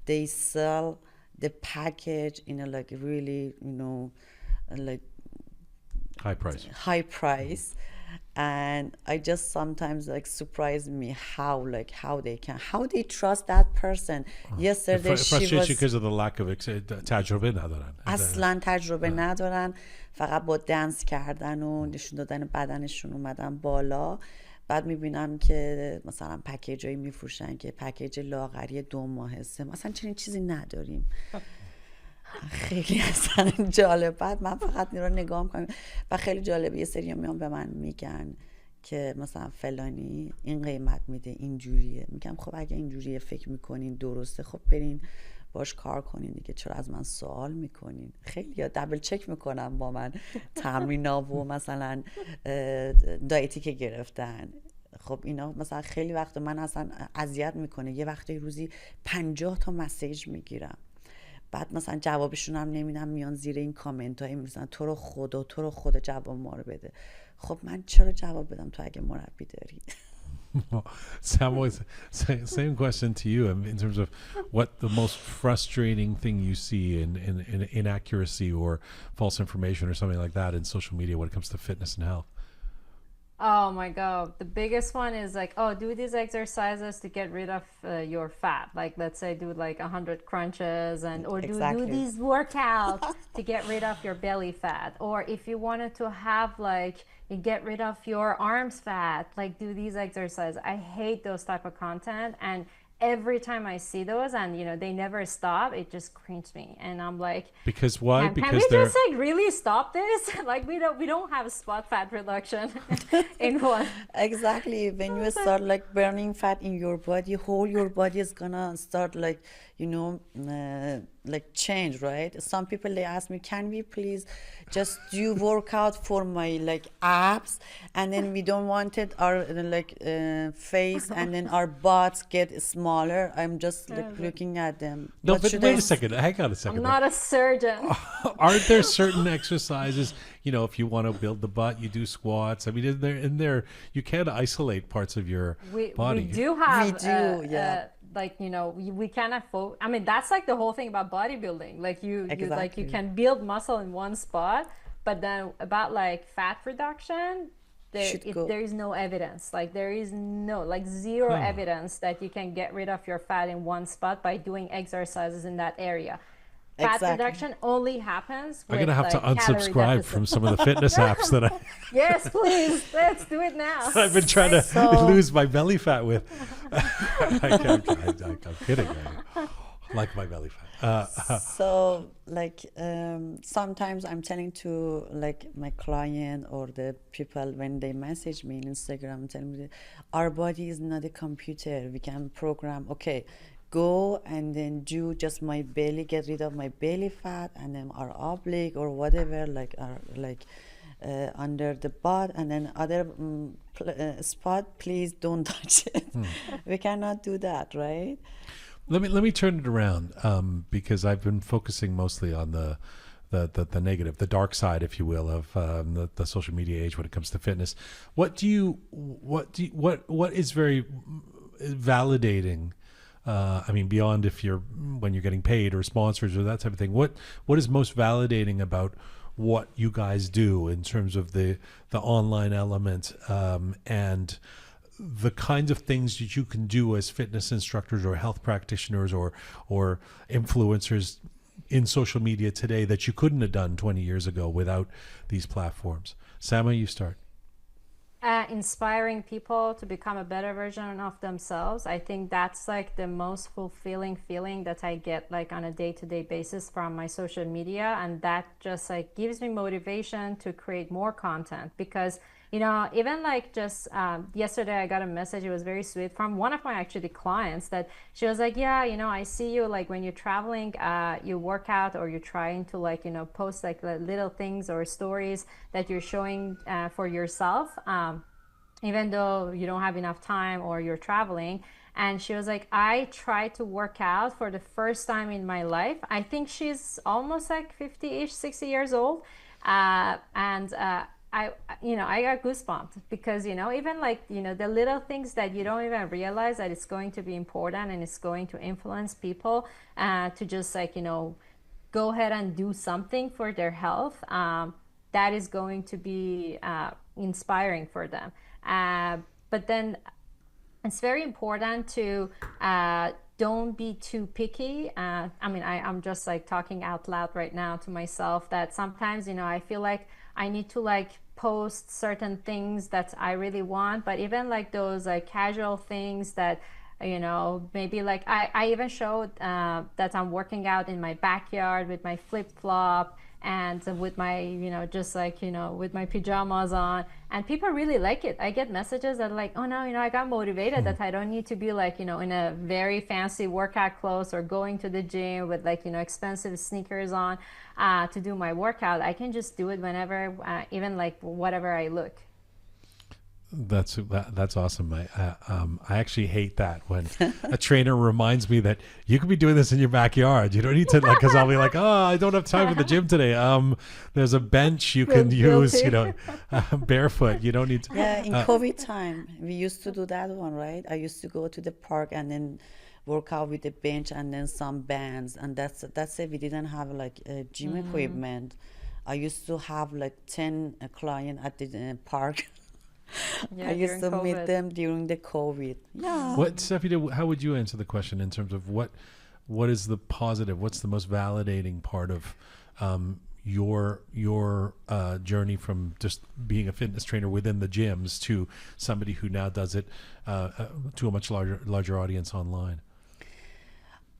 they sell the package in a like really, you know, like
high price, and I just sometimes like surprise me how they trust that person. Yesterday she was because of the lack of تجربه ندارن.
اصلا تجربه ندارن، فقط با دنس کردن و نشون دادن بدنشون اومدن بالا. بعد میبینم که مثلا پکیجایی میفروشن که پکیج لاغری 2 ماه 3 ماه، مثلا چنین چیزی نداریم. خیلی اصلا جالب. بعد من فقط رو نگاه میکنم و خیلی جالبه، یه سری میان به من میگن که مثلا فلانی این قیمت میده اینجوریه. میگم خب اگه اینجوریه فکر میکنین درسته، خب برین باش کار کنین دیگه، چرا از من سوال میکنین؟ خیلی یا دبل چک میکنم با من تمرینا و مثلا دایتی که گرفتن. خب اینا مثلا خیلی وقت من اصلا اذیت میکنه. یه وقتی روزی 50 تا مسیج میگیرم، بعد مثلا جوابشون هم نمیدم، میان زیر این کامنت هایی میزنن تو رو خدا جواب ما رو بده. خب من چرا جواب بدم تو اگه مربی داری؟
Sam, was same question to you in terms of what the most frustrating thing you see in inaccuracy or false information or something like that in social media when it comes to fitness and health.
Oh my God. The biggest one is like, oh, do these exercises to get rid of your fat. Like, let's say do like 100 crunches and or do
Exactly.
these workouts to get rid of your belly fat. Or if you wanted to have like you get rid of your arms fat, like do these exercises. I hate those type of content, and every time I see those and they never stop, it just cringes me. And I'm like,
Because why?
can we
Because they're
just like really stop this? Like we don't have spot fat reduction in one.
Exactly. When you start like burning fat in your body, whole your body is gonna start like, like change, right? Some people they ask me, can we please just do workout for my like abs, and then we don't want it our like face, and then our butts get smaller. I'm just like looking at them.
no.
What
But
should
wait
I?
a second. Hang on a
I'm
second.
not a surgeon.
Aren't there certain exercises? If you want to build the butt, you do squats. I mean, in there, you can't isolate parts of your
we
body.
do have
We do, yeah.
like we cannot I mean, that's like the whole thing about bodybuilding. Like you like you
Exactly.
can build muscle in one spot, but then about like fat reduction,
Should go.
there is no evidence. Like there is no like zero evidence that you can get rid of your fat in one spot by doing exercises in that area. Fat
Exactly.
reduction only happens
I'm
with
gonna have to
like calorie
unsubscribe
deficit.
from some of the fitness apps that
Yes, please, let's do it now.
I've been trying to
So-
lose my belly fat with. I'm kidding. I like my belly fat.
So like sometimes I'm telling to like my client or the people when they message me in Instagram, telling me our body is not a computer. We can program. Okay, go and then do just my belly, get rid of my belly fat, and then our oblique or whatever, like our like under the butt, and then other spot. Please don't touch it. We cannot do that, right?
Let me turn it around because I've been focusing mostly on the negative, the dark side, if you will, of the social media age when it comes to fitness. What is very validating? I mean, beyond when you're getting paid or sponsors or that type of thing. What is most validating about what you guys do in terms of the online element and the kinds of things that you can do as fitness instructors or health practitioners or influencers in social media today that you couldn't have done 20 years ago without these platforms? Sama, you start.
Inspiring people to become a better version of themselves. I think that's like the most fulfilling feeling that I get like on a day-to-day basis from my social media, and that just like gives me motivation to create more content. Because even like just yesterday I got a message, it was very sweet, from one of my actually clients, that she was like, yeah, I see you like when you're traveling, you work out, or you're trying to like post like little things or stories that you're showing for yourself, even though you don't have enough time or you're traveling. And she was like, I tried to work out for the first time in my life. I think she's almost like 50-ish, 60 years old. And I got goosebumps because, even like, the little things that you don't even realize that it's going to be important and it's going to influence people to just like, go ahead and do something for their health. That is going to be inspiring for them. But then it's very important to don't be too picky. I mean, I'm just like talking out loud right now to myself that sometimes, I feel like I need to like post certain things that I really want, but even like those like casual things that, maybe like I even showed that I'm working out in my backyard with my flip flop and with my, just like, with my pajamas on, and people really like it. I get messages that are like, oh no, I got motivated that I don't need to be like, in a very fancy workout clothes or going to the gym with like, expensive sneakers on to do my workout. I can just do it whenever, even like whatever I look.
That's awesome. I actually hate that when a trainer reminds me that you could be doing this in your backyard. You don't need to, like, because I'll be like, oh, I don't have time for the gym today. There's a bench you can use, barefoot. You don't need to.
Yeah, in COVID time, we used to do that one, right? I used to go to the park and then work out with the bench and then some bands, and that's it. We didn't have like gym equipment. I used to have like 10 clients at the park.
Yeah,
I used to
during
meet
COVID.
them during the COVID. Yeah.
What, Sepideh, how would you answer the question in terms of what is the positive? What's the most validating part of your journey from just being a fitness trainer within the gyms to somebody who now does it to a much larger audience online?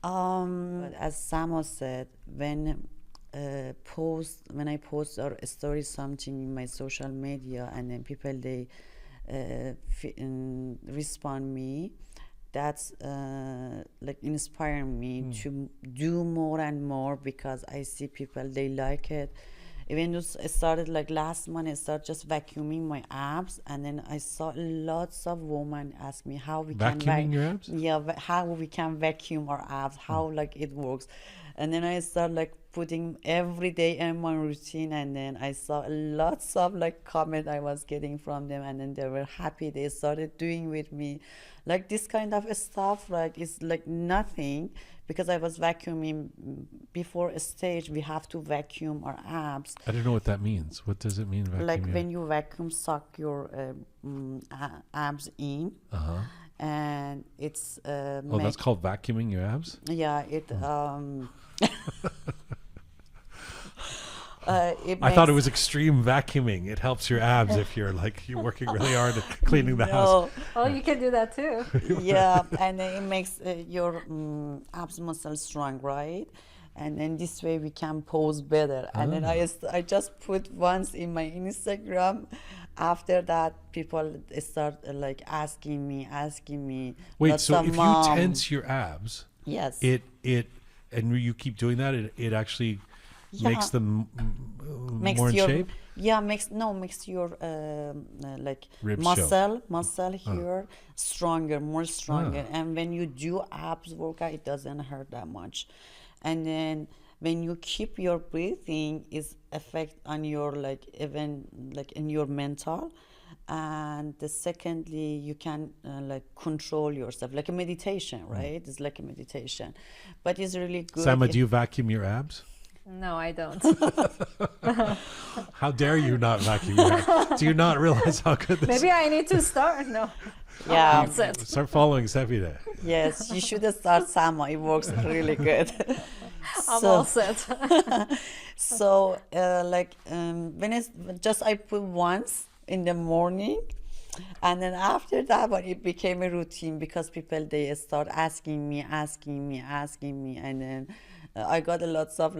As Samo said, when I post or story something in my social media, and then people they respond me, that's like inspire me to do more and more, because I see people they like it. Even though I started like last month, I started just vacuuming my abs, and then I saw lots of women ask me how we
Vacuuming your abs?
yeah, how we can vacuum our abs, how like it works. And then I started like putting every day in my routine, and then I saw lots of like comment I was getting from them, and then they were happy. They started doing with me like this kind of stuff, like it's like nothing, because I was vacuuming before a stage. We have to vacuum our abs.
I don't know what that means. What does it mean? Vacuum
Like
your-
when you vacuum, suck your abs in, and it's
Oh, that's called vacuuming your abs?
yeah, it it
I thought it
makes-
was extreme vacuuming. It helps your abs if you're working really hard at cleaning the house.
no,
Oh, you can do that too.
yeah, and then it makes your abs muscle strong, right? And then this way we can pose better. And then I just put once in my Instagram. After that, people start like asking me.
Wait,
lots
so
of
if
mom-
you tense your abs,
yes,
and you keep doing that, it actually
Yeah.
makes them
makes
more in
your
shape?
yeah makes your like
Ribs
muscle here stronger, more stronger. And when you do abs workout, it doesn't hurt that much. And then when you keep your breathing, is effect on your like even like in your mental. And the secondly, you can like control yourself, like a meditation, right? It's like a meditation, but it's really good.
Sama, do you vacuum your abs?
No, I don't.
How dare you not vacuum your abs? Do you not realize how good this
Maybe I need to start. No.
Yeah.
All set.
Start following Sepideh.
Yes, you should start Sama. It works really good.
I'm all set.
So when it's just I put once in the morning, and then after that one it became a routine, because people they start asking me, and then I got a lots of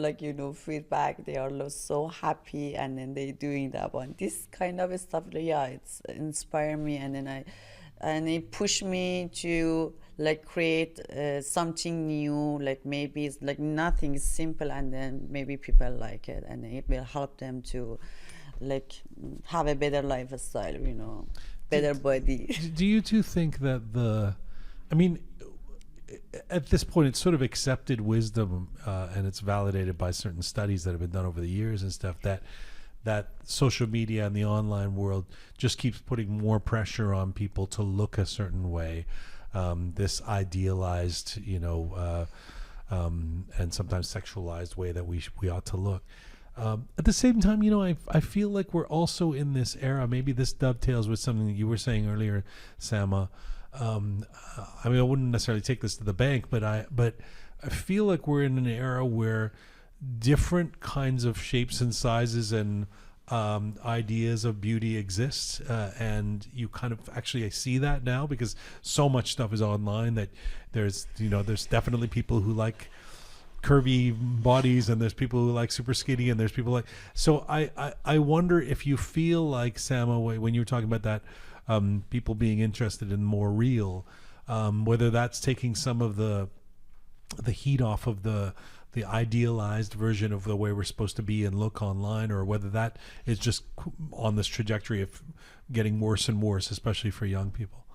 feedback. They are so happy, and then they doing that one. This kind of stuff, yeah, it's inspire me, and then it push me to like create something new. Like maybe it's like nothing is simple, and then maybe people like it, and it will help them to like have a better lifestyle, better body.
Do you two think that I mean, at this point, it's sort of accepted wisdom, and it's validated by certain studies that have been done over the years and stuff, that social media and the online world just keeps putting more pressure on people to look a certain way, this idealized, and sometimes sexualized way that we ought to look. At the same time, I feel like we're also in this era. Maybe this dovetails with something that you were saying earlier, Sama. I mean, I wouldn't necessarily take this to the bank, but I feel like we're in an era where different kinds of shapes and sizes and ideas of beauty exist, and you kind of actually see that now, because so much stuff is online that there's definitely people who like curvy bodies, and there's people who like super skinny, and there's people like, so I wonder if you feel like, Sama, when you were talking about that, people being interested in more real, whether that's taking some of the heat off of the the idealized version of the way we're supposed to be and look online, or whether that is just on this trajectory of getting worse and worse, especially for young people.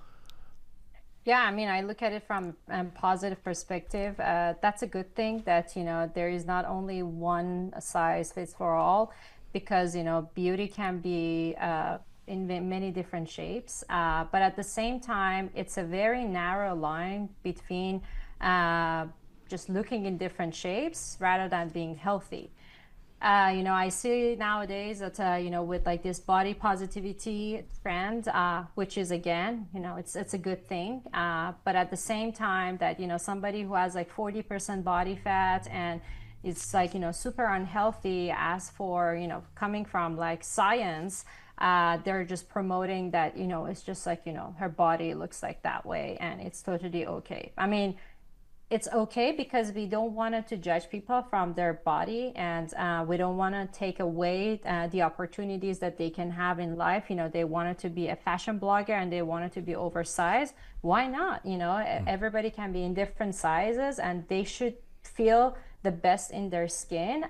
Yeah, I mean, I look at it from a positive perspective. That's a good thing that, there is not only one size fits for all, because, beauty can be in many different shapes. But at the same time, it's a very narrow line between just looking in different shapes rather than being healthy. I see nowadays that, with like this body positivity trend, which is again, it's a good thing. But at the same time that, somebody who has like 40% body fat and it's like, super unhealthy, as for, coming from like science, they're just promoting that, it's just like, her body looks like that way and it's totally okay. I mean, it's okay because we don't want to judge people from their body, and we don't want to take away the opportunities that they can have in life. They wanted to be a fashion blogger and they wanted to be oversized. Why not? Everybody can be in different sizes and they should feel the best in their skin,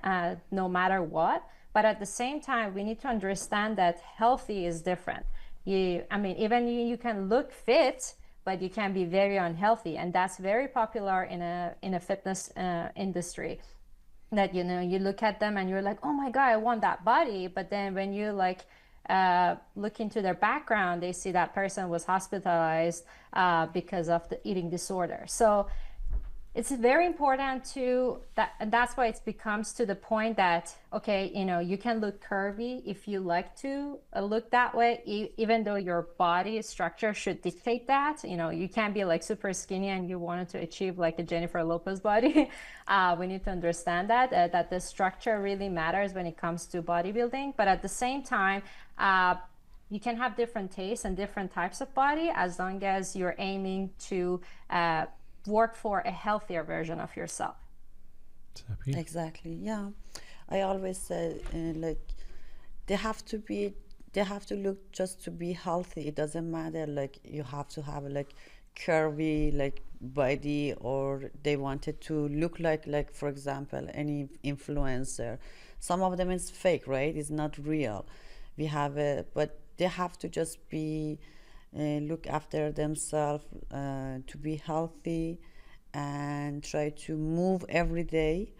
no matter what. But at the same time, we need to understand that healthy is different. Even you can look fit, but you can be very unhealthy, and that's very popular in a fitness industry. That you look at them and you're like, oh my god, I want that body, but then when you like look into their background, they see that person was hospitalized because of the eating disorder. So it's very important and that's why it becomes to the point that, okay, you can look curvy if you like to look that way, even though your body structure should dictate that. You can't be like super skinny and you wanted to achieve like a Jennifer Lopez body. We need to understand that the structure really matters when it comes to bodybuilding. But at the same time, you can have different tastes and different types of body, as long as you're aiming to work for a healthier version of yourself.
Exactly. Yeah, I always say like they have to look just to be healthy. It doesn't matter like you have to have like curvy like body, or they wanted to look like for example any influencer. Some of them is fake, right? It's not real. But they have to just be look after themselves, to be healthy, and try to move every day,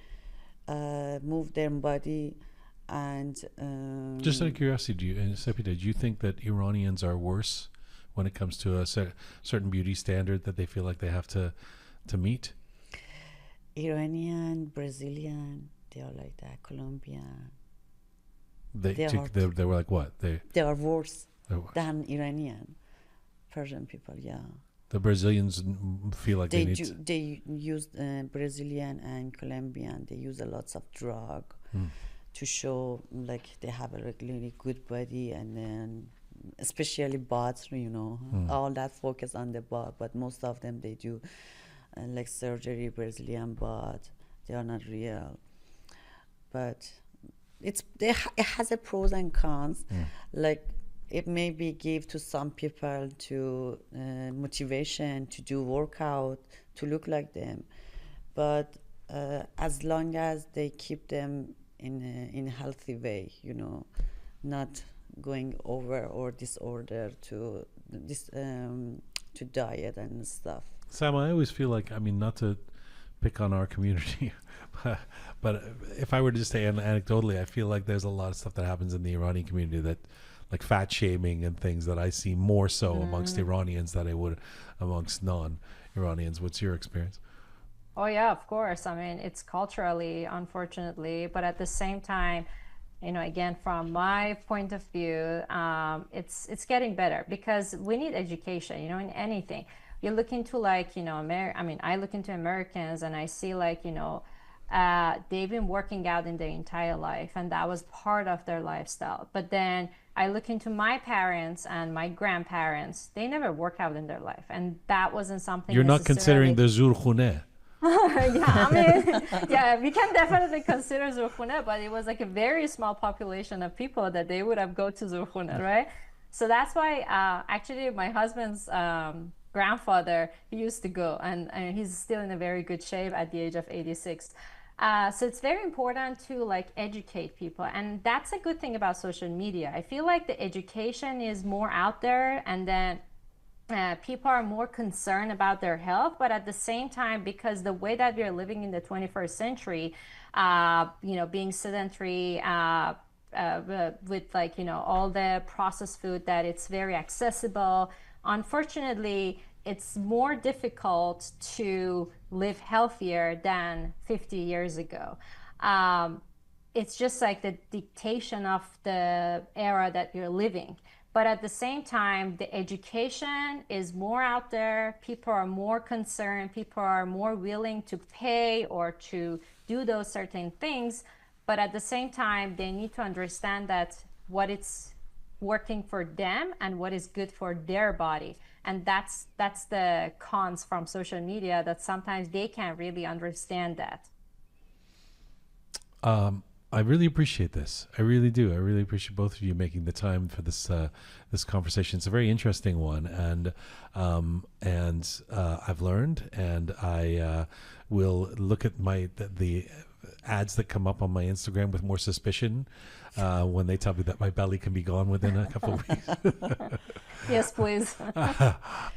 move their body. And
just out of curiosity, Sepideh, do you think that Iranians are worse when it comes to a certain beauty standard that they feel like they have to meet?
Iranian, Brazilian, they are like that. Colombian.
They were like what?
They are worse than Iranian. Persian people, yeah.
The Brazilians feel like they
use Brazilian and Colombian. They use a lots of drug to show like they have a really good body, and then especially butts, all that focus on the butt. But most of them they do like surgery, Brazilian butt. They are not real, but it has a pros and cons. Like it maybe give to some people to motivation to do workout to look like them, but as long as they keep them in a healthy way, not going over or disorder to diet and stuff.
Sam, I always feel like, not to pick on our community, but if I were to just say anecdotally, I feel like there's a lot of stuff that happens in the Iranian community that, like fat shaming and things, that I see more so amongst Iranians than I would amongst non-Iranians. What's your experience?
Oh yeah, of course. It's culturally, unfortunately, but at the same time, again, from my point of view, it's getting better because we need education, in anything. You look into like, I look into Americans and I see like, they've been working out in their entire life and that was part of their lifestyle. But then I look into my parents and my grandparents, they never worked out in their life. And that wasn't something
You're not considering the Zurkhune.
Yeah, we can definitely consider Zurkhune, but it was like a very small population of people that they would have go to Zurkhune, right? So that's why actually my husband's grandfather, he used to go, and he's still in a very good shape at the age of 86. So it's very important to like educate people, and that's a good thing about social media. I feel like the education is more out there, and then people are more concerned about their health. But at the same time, because the way that we are living in the 21st century, being sedentary, with like all the processed food, that it's very accessible, unfortunately it's more difficult to live healthier than 50 years ago. It's just like the dictation of the era that you're living. But at the same time, the education is more out there. People are more concerned. People are more willing to pay or to do those certain things. But at the same time, they need to understand that what it's working for them and what is good for their body. And that's the cons from social media, that sometimes they can't really understand that.
I really appreciate this. I really do. I really appreciate both of you making the time for this conversation. It's a very interesting one, and I've learned, and I will look at the ads that come up on my Instagram with more suspicion when they tell me that my belly can be gone within a couple of weeks.
Yes, please.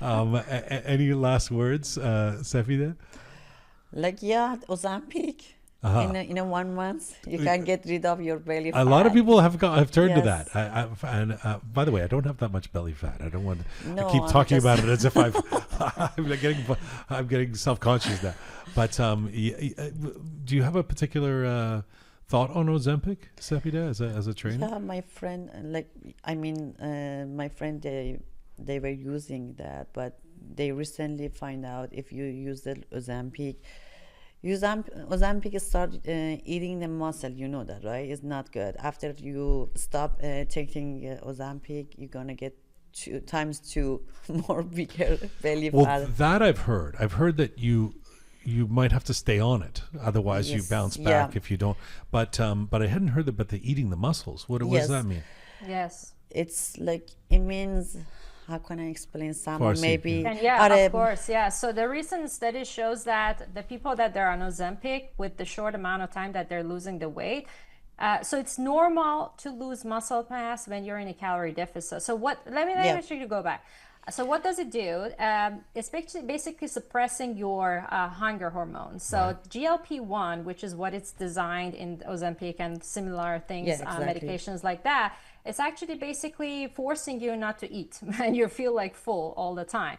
Any last words, Sepideh?
Ozempic. In a 1 month, you can get rid of your belly fat.
A lot of people have turned to
Yes.
that. And by the way, I don't have that much belly fat. I don't want.
No,
I keep
I'm
talking
just-
about it as if I'm getting self-conscious now. But do you have a particular thought on Ozempic, Sepideh, as a trainer?
Yeah, my friend, my friend, they were using that, but they recently find out if you use the Ozempic, Ozempic start eating the muscle. You know that, right? It's not good. After you stop taking Ozempic, you're gonna get 2 times more bigger belly
Well,
fat.
that I've heard. I've heard that you might have to stay on it, otherwise you
Yes,
bounce back
yeah.
if you don't. But I hadn't heard about the eating the muscles. What does
Yes.
that mean?
Yes.
It's like, it means, how can I explain? Someone
Farsi,
maybe.
And yeah,
Are-
of course, yeah. So the recent study shows that the people that they're on Ozempic, with the short amount of time that they're losing the weight, so it's normal to lose muscle mass when you're in a calorie deficit. So let me
Yeah.
actually go back. So what does it do? It's basically suppressing your hunger hormones. So
Right.
GLP-1, which is what it's designed in Ozempic and similar things,
Yeah, exactly.
medications like that, it's actually basically forcing you not to eat, and you feel like full all the time.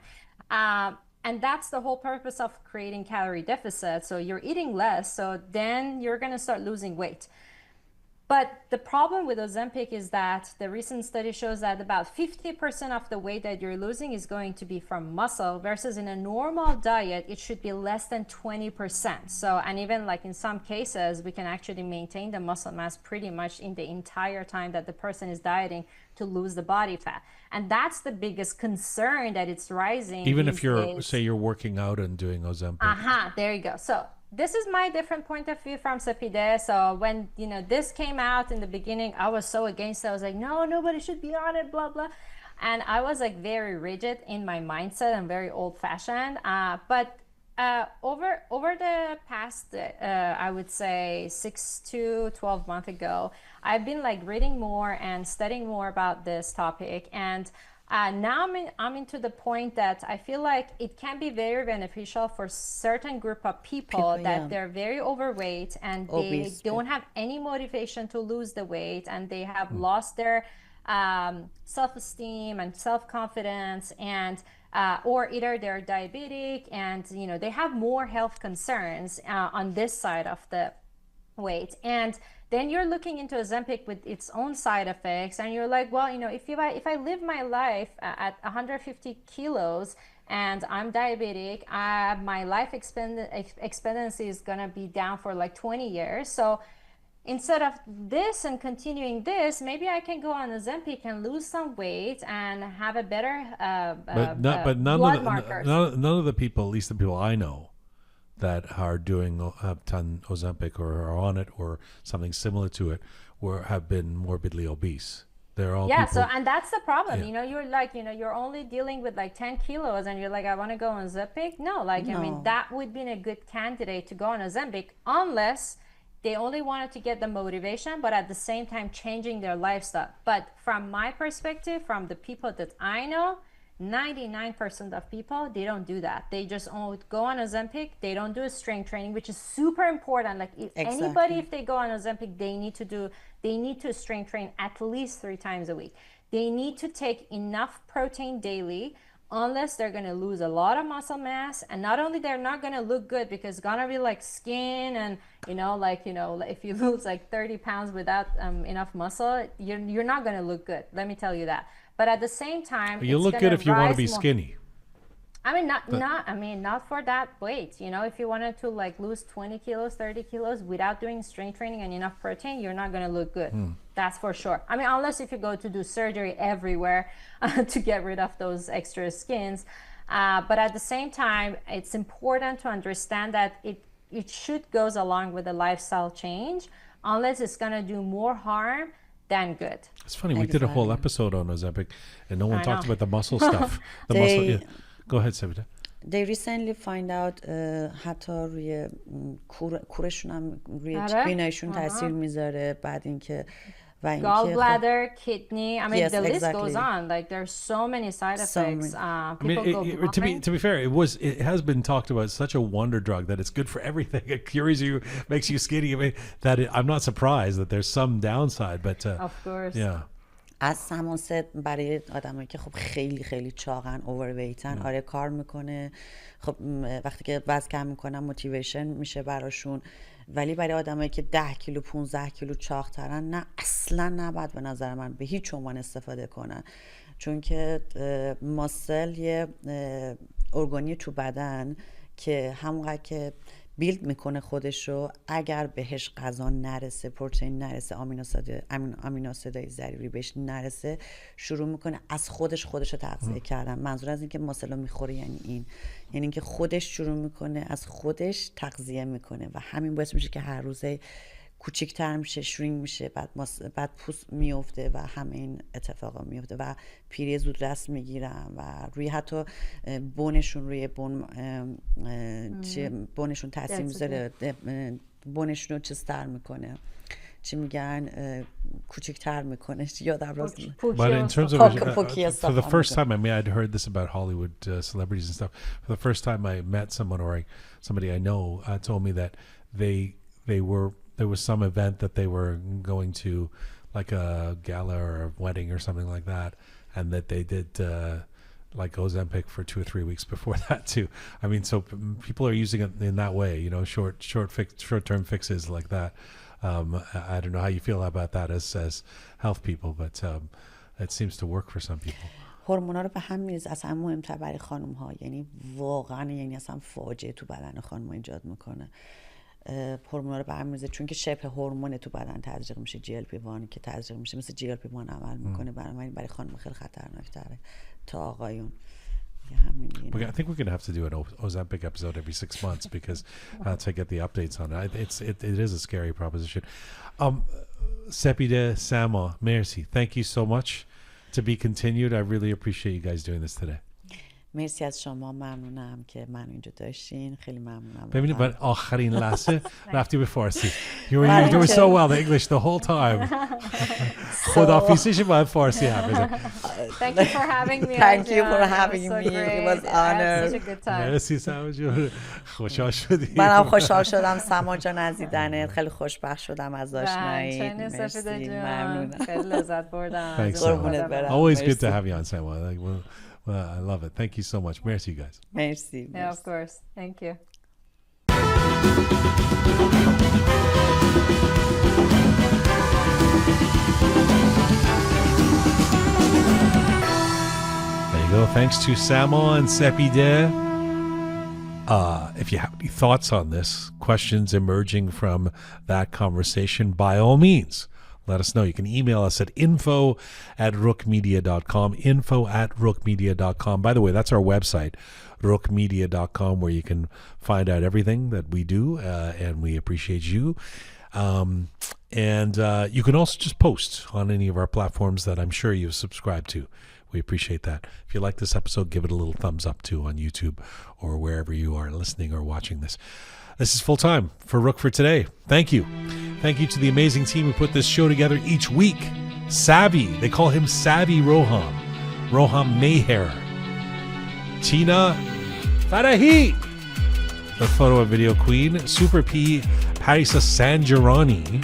And that's the whole purpose of creating calorie deficit. So you're eating less, so then you're going to start losing weight. But the problem with Ozempic is that the recent study shows that about 50% of the weight that you're losing is going to be from muscle, versus in a normal diet, it should be less than 20%. So, and even like in some cases, we can actually maintain the muscle mass pretty much in the entire time that the person is dieting to lose the body fat. And that's the biggest concern, that it's rising.
Even if
these
you're,
days.
say, you're working out and doing Ozempic.
There you go. So this is my different point of view from Sepideh. So when this came out in the beginning, I was so against it. I was like, no, nobody should be on it, blah blah. And I was like very rigid in my mindset and very old-fashioned. But over the past, I would say 6 to 12 months ago, I've been like reading more and studying more about this topic. And now I'm into the point that I feel like it can be very beneficial for certain group of people that
yeah.
they're very overweight and
Obese
they don't have any motivation to lose the weight, and they have lost their self-esteem and self-confidence, and or either they're diabetic and they have more health concerns on this side of the weight. And then you're looking into Ozempic with its own side effects, and you're like, well, if I live my life at 150 kilos and I'm diabetic, my life expectancy is gonna be down for like 20 years. So instead of this and continuing this, maybe I can go on Ozempic and lose some weight and have a better
But none
blood markers.
none of the people, at least the people I know, that are have done Ozempic or are on it or something similar to it, have been morbidly obese. They're all
Yeah,
people.
and that's the problem.
Yeah.
You know, you're like, you're only dealing with like 10 kilos and you're like, I want to go on Ozempic. No, like, I mean,
No.
that would be a good candidate to go on Ozempic unless they only wanted to get the motivation, but at the same time changing their lifestyle. But from my perspective, from the people that I know, 99% of people, they don't do that. They just go on Ozempic. They don't do strength training, which is super important. Like if anybody, if they go on Ozempic, they need to strength train at least 3 times a week. They need to take enough protein daily, unless they're going to lose a lot of muscle mass. And not only they're not going to look good, because it's going to be like skin and, if you lose like 30 pounds without enough muscle, you're not going to look good. Let me tell you that. But at the same time,
You look good if you want to be skinny.
I mean, not for that weight. If you wanted to like lose 20 kilos, 30 kilos without doing strength training and enough protein, you're not going to look good. That's for sure. I mean, unless if you go to do surgery everywhere to get rid of those extra skins. But at the same time, it's important to understand that it should goes along with a lifestyle change, unless it's going to do more harm than good.
It's funny. We did a whole episode on Ozempic, and no one talked about the muscle stuff. Go ahead, Sepideh.
They recently find out حتی روی کورشون هم روی بینایشون تاثیر میذاره بعد اینکه
gallbladder, kidney. I mean, the list goes on. Like, there's so many side effects.
To be fair, it has been talked about as such a wonder drug that it's good for everything. It cures you, makes you skinny. I mean, I'm not surprised that there's some downside, but
of course,
yeah.
از سماست برای آدمایی که خب خیلی خیلی چاقن اوورویتن آره کار میکنه. خب وقتی که وزن کم میکنن موتیویشن میشه براشون، ولی برای آدمایی که 10 کیلو 15 کیلو چاق‌ترن نه، اصلا نباید به نظر من به هیچ عنوان استفاده کنن، چون که ماسل یه ارگانی تو بدن که همونقدر که بیلد میکنه خودشو، اگر بهش غذا نرسه، پروتئین نرسه، آمینوسیدهای ضروری بهش نرسه، شروع میکنه از خودشو تغذیه کردن. منظور از این که ماسلو میخوره یعنی اینکه خودش شروع میکنه از خودش تغذیه میکنه و همین باعث میشه که هر روزه کوچیک‌تر میشه، شرینگ میشه، بعد پوست میفته و همه این اتفاقا میفته و پیری زود رست میگیرن و روی حتی بونشون بونشون تاثیر میذاره، بونشون رو چیزتر میکنه، چی میگن، کوچیک‌تر میکنه، یادم راست.
But in terms of for the first time, I mean, I'd heard this about Hollywood celebrities and stuff. For the first time I met someone or somebody I know told me that there was some event that they were going to, like a gala or a wedding or something like that, and that they did like Ozempic for 2 or 3 weeks before that too. I mean, so people are using it in that way, short-term fixes like that. I don't know how you feel about that as health people, but it seems to work for some people.
هورمونا رو به هم میریزه، اصلا مهمتر برای خانم ها، یعنی واقعا اصلا فاجعه تو بدن خانم ها ایجاد میکنه. هورمونا رو به هم میریزه چون که شبه هورمون تو بدن تزریق میشه، GLP-1 که تزریق میشه مثل GLP-1 عمل میکنه، برای خانم خیلی خطرناک‌تره تا آقایون.
I think we're going to have to do an Ozempic episode every 6 months because to get the updates on it. It is a scary proposition. Sepideh, Sama, merci. Thank you so much. To be continued. I really appreciate you guys doing this today.
مرسی از شما، ممنونم که من اینجا داشتین، خیلی ممنونم.
ببینید بعد آخرین لحظه رفتی به فارسی. You were doing so well the English the whole time. خداحافظیش باید فارسی حرف بزن.
Thank you for having me.
Thank you for having me. It was honored.
Such a good time.
مرسی سما جون. خوشحال شدی.
منم خوشحال شدم سما جان از دیدنت، خیلی خوشبخت شدم از آشنایی.
مرسی. ممنونم. خیلی لذت بردم.
Always good to have you on, Sama. Well, I love it. Thank you so much. Merci, you guys.
Merci.
Yeah, of course. Thank you. There you go. Thanks to Sama and Sepideh. If you have any thoughts on this, questions emerging from that conversation, by all means, let us know. You can email us at info@roqemedia.com, info@roqemedia.com. By the way, that's our website, roqemedia.com, where you can find out everything that we do, and we appreciate you.
And you can also just post on any of our platforms that I'm sure you've subscribed to. We appreciate that. If you like this episode, give it a little thumbs up too on YouTube or wherever you are listening or watching this. This is Full Time for Roqe for today. Thank you. Thank you to the amazing team who put this show together each week. Savvy, they call him Savvy Roham. Roham Meher. Tina Faraji, the photo and video queen. Super P, Parisa Sanjarani.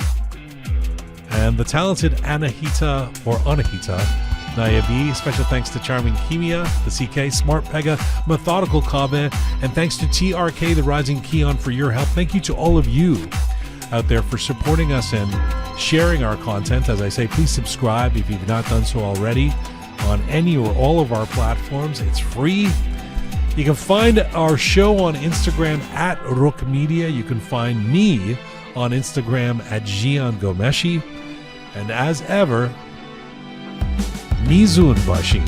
And the talented Anahita Nayabi. Special thanks to Charming Kimia, the CK, Smart Pega, Methodical Kabe, and thanks to TRK, the Rising Keon, for your help. Thank you to all of you out there for supporting us and sharing our content. As I say, please subscribe if you've not done so already on any or all of our platforms. It's free. You can find our show on Instagram at Roqe Media. You can find me on Instagram at Jian Ghomeshi. And as ever, Mizun Bashi.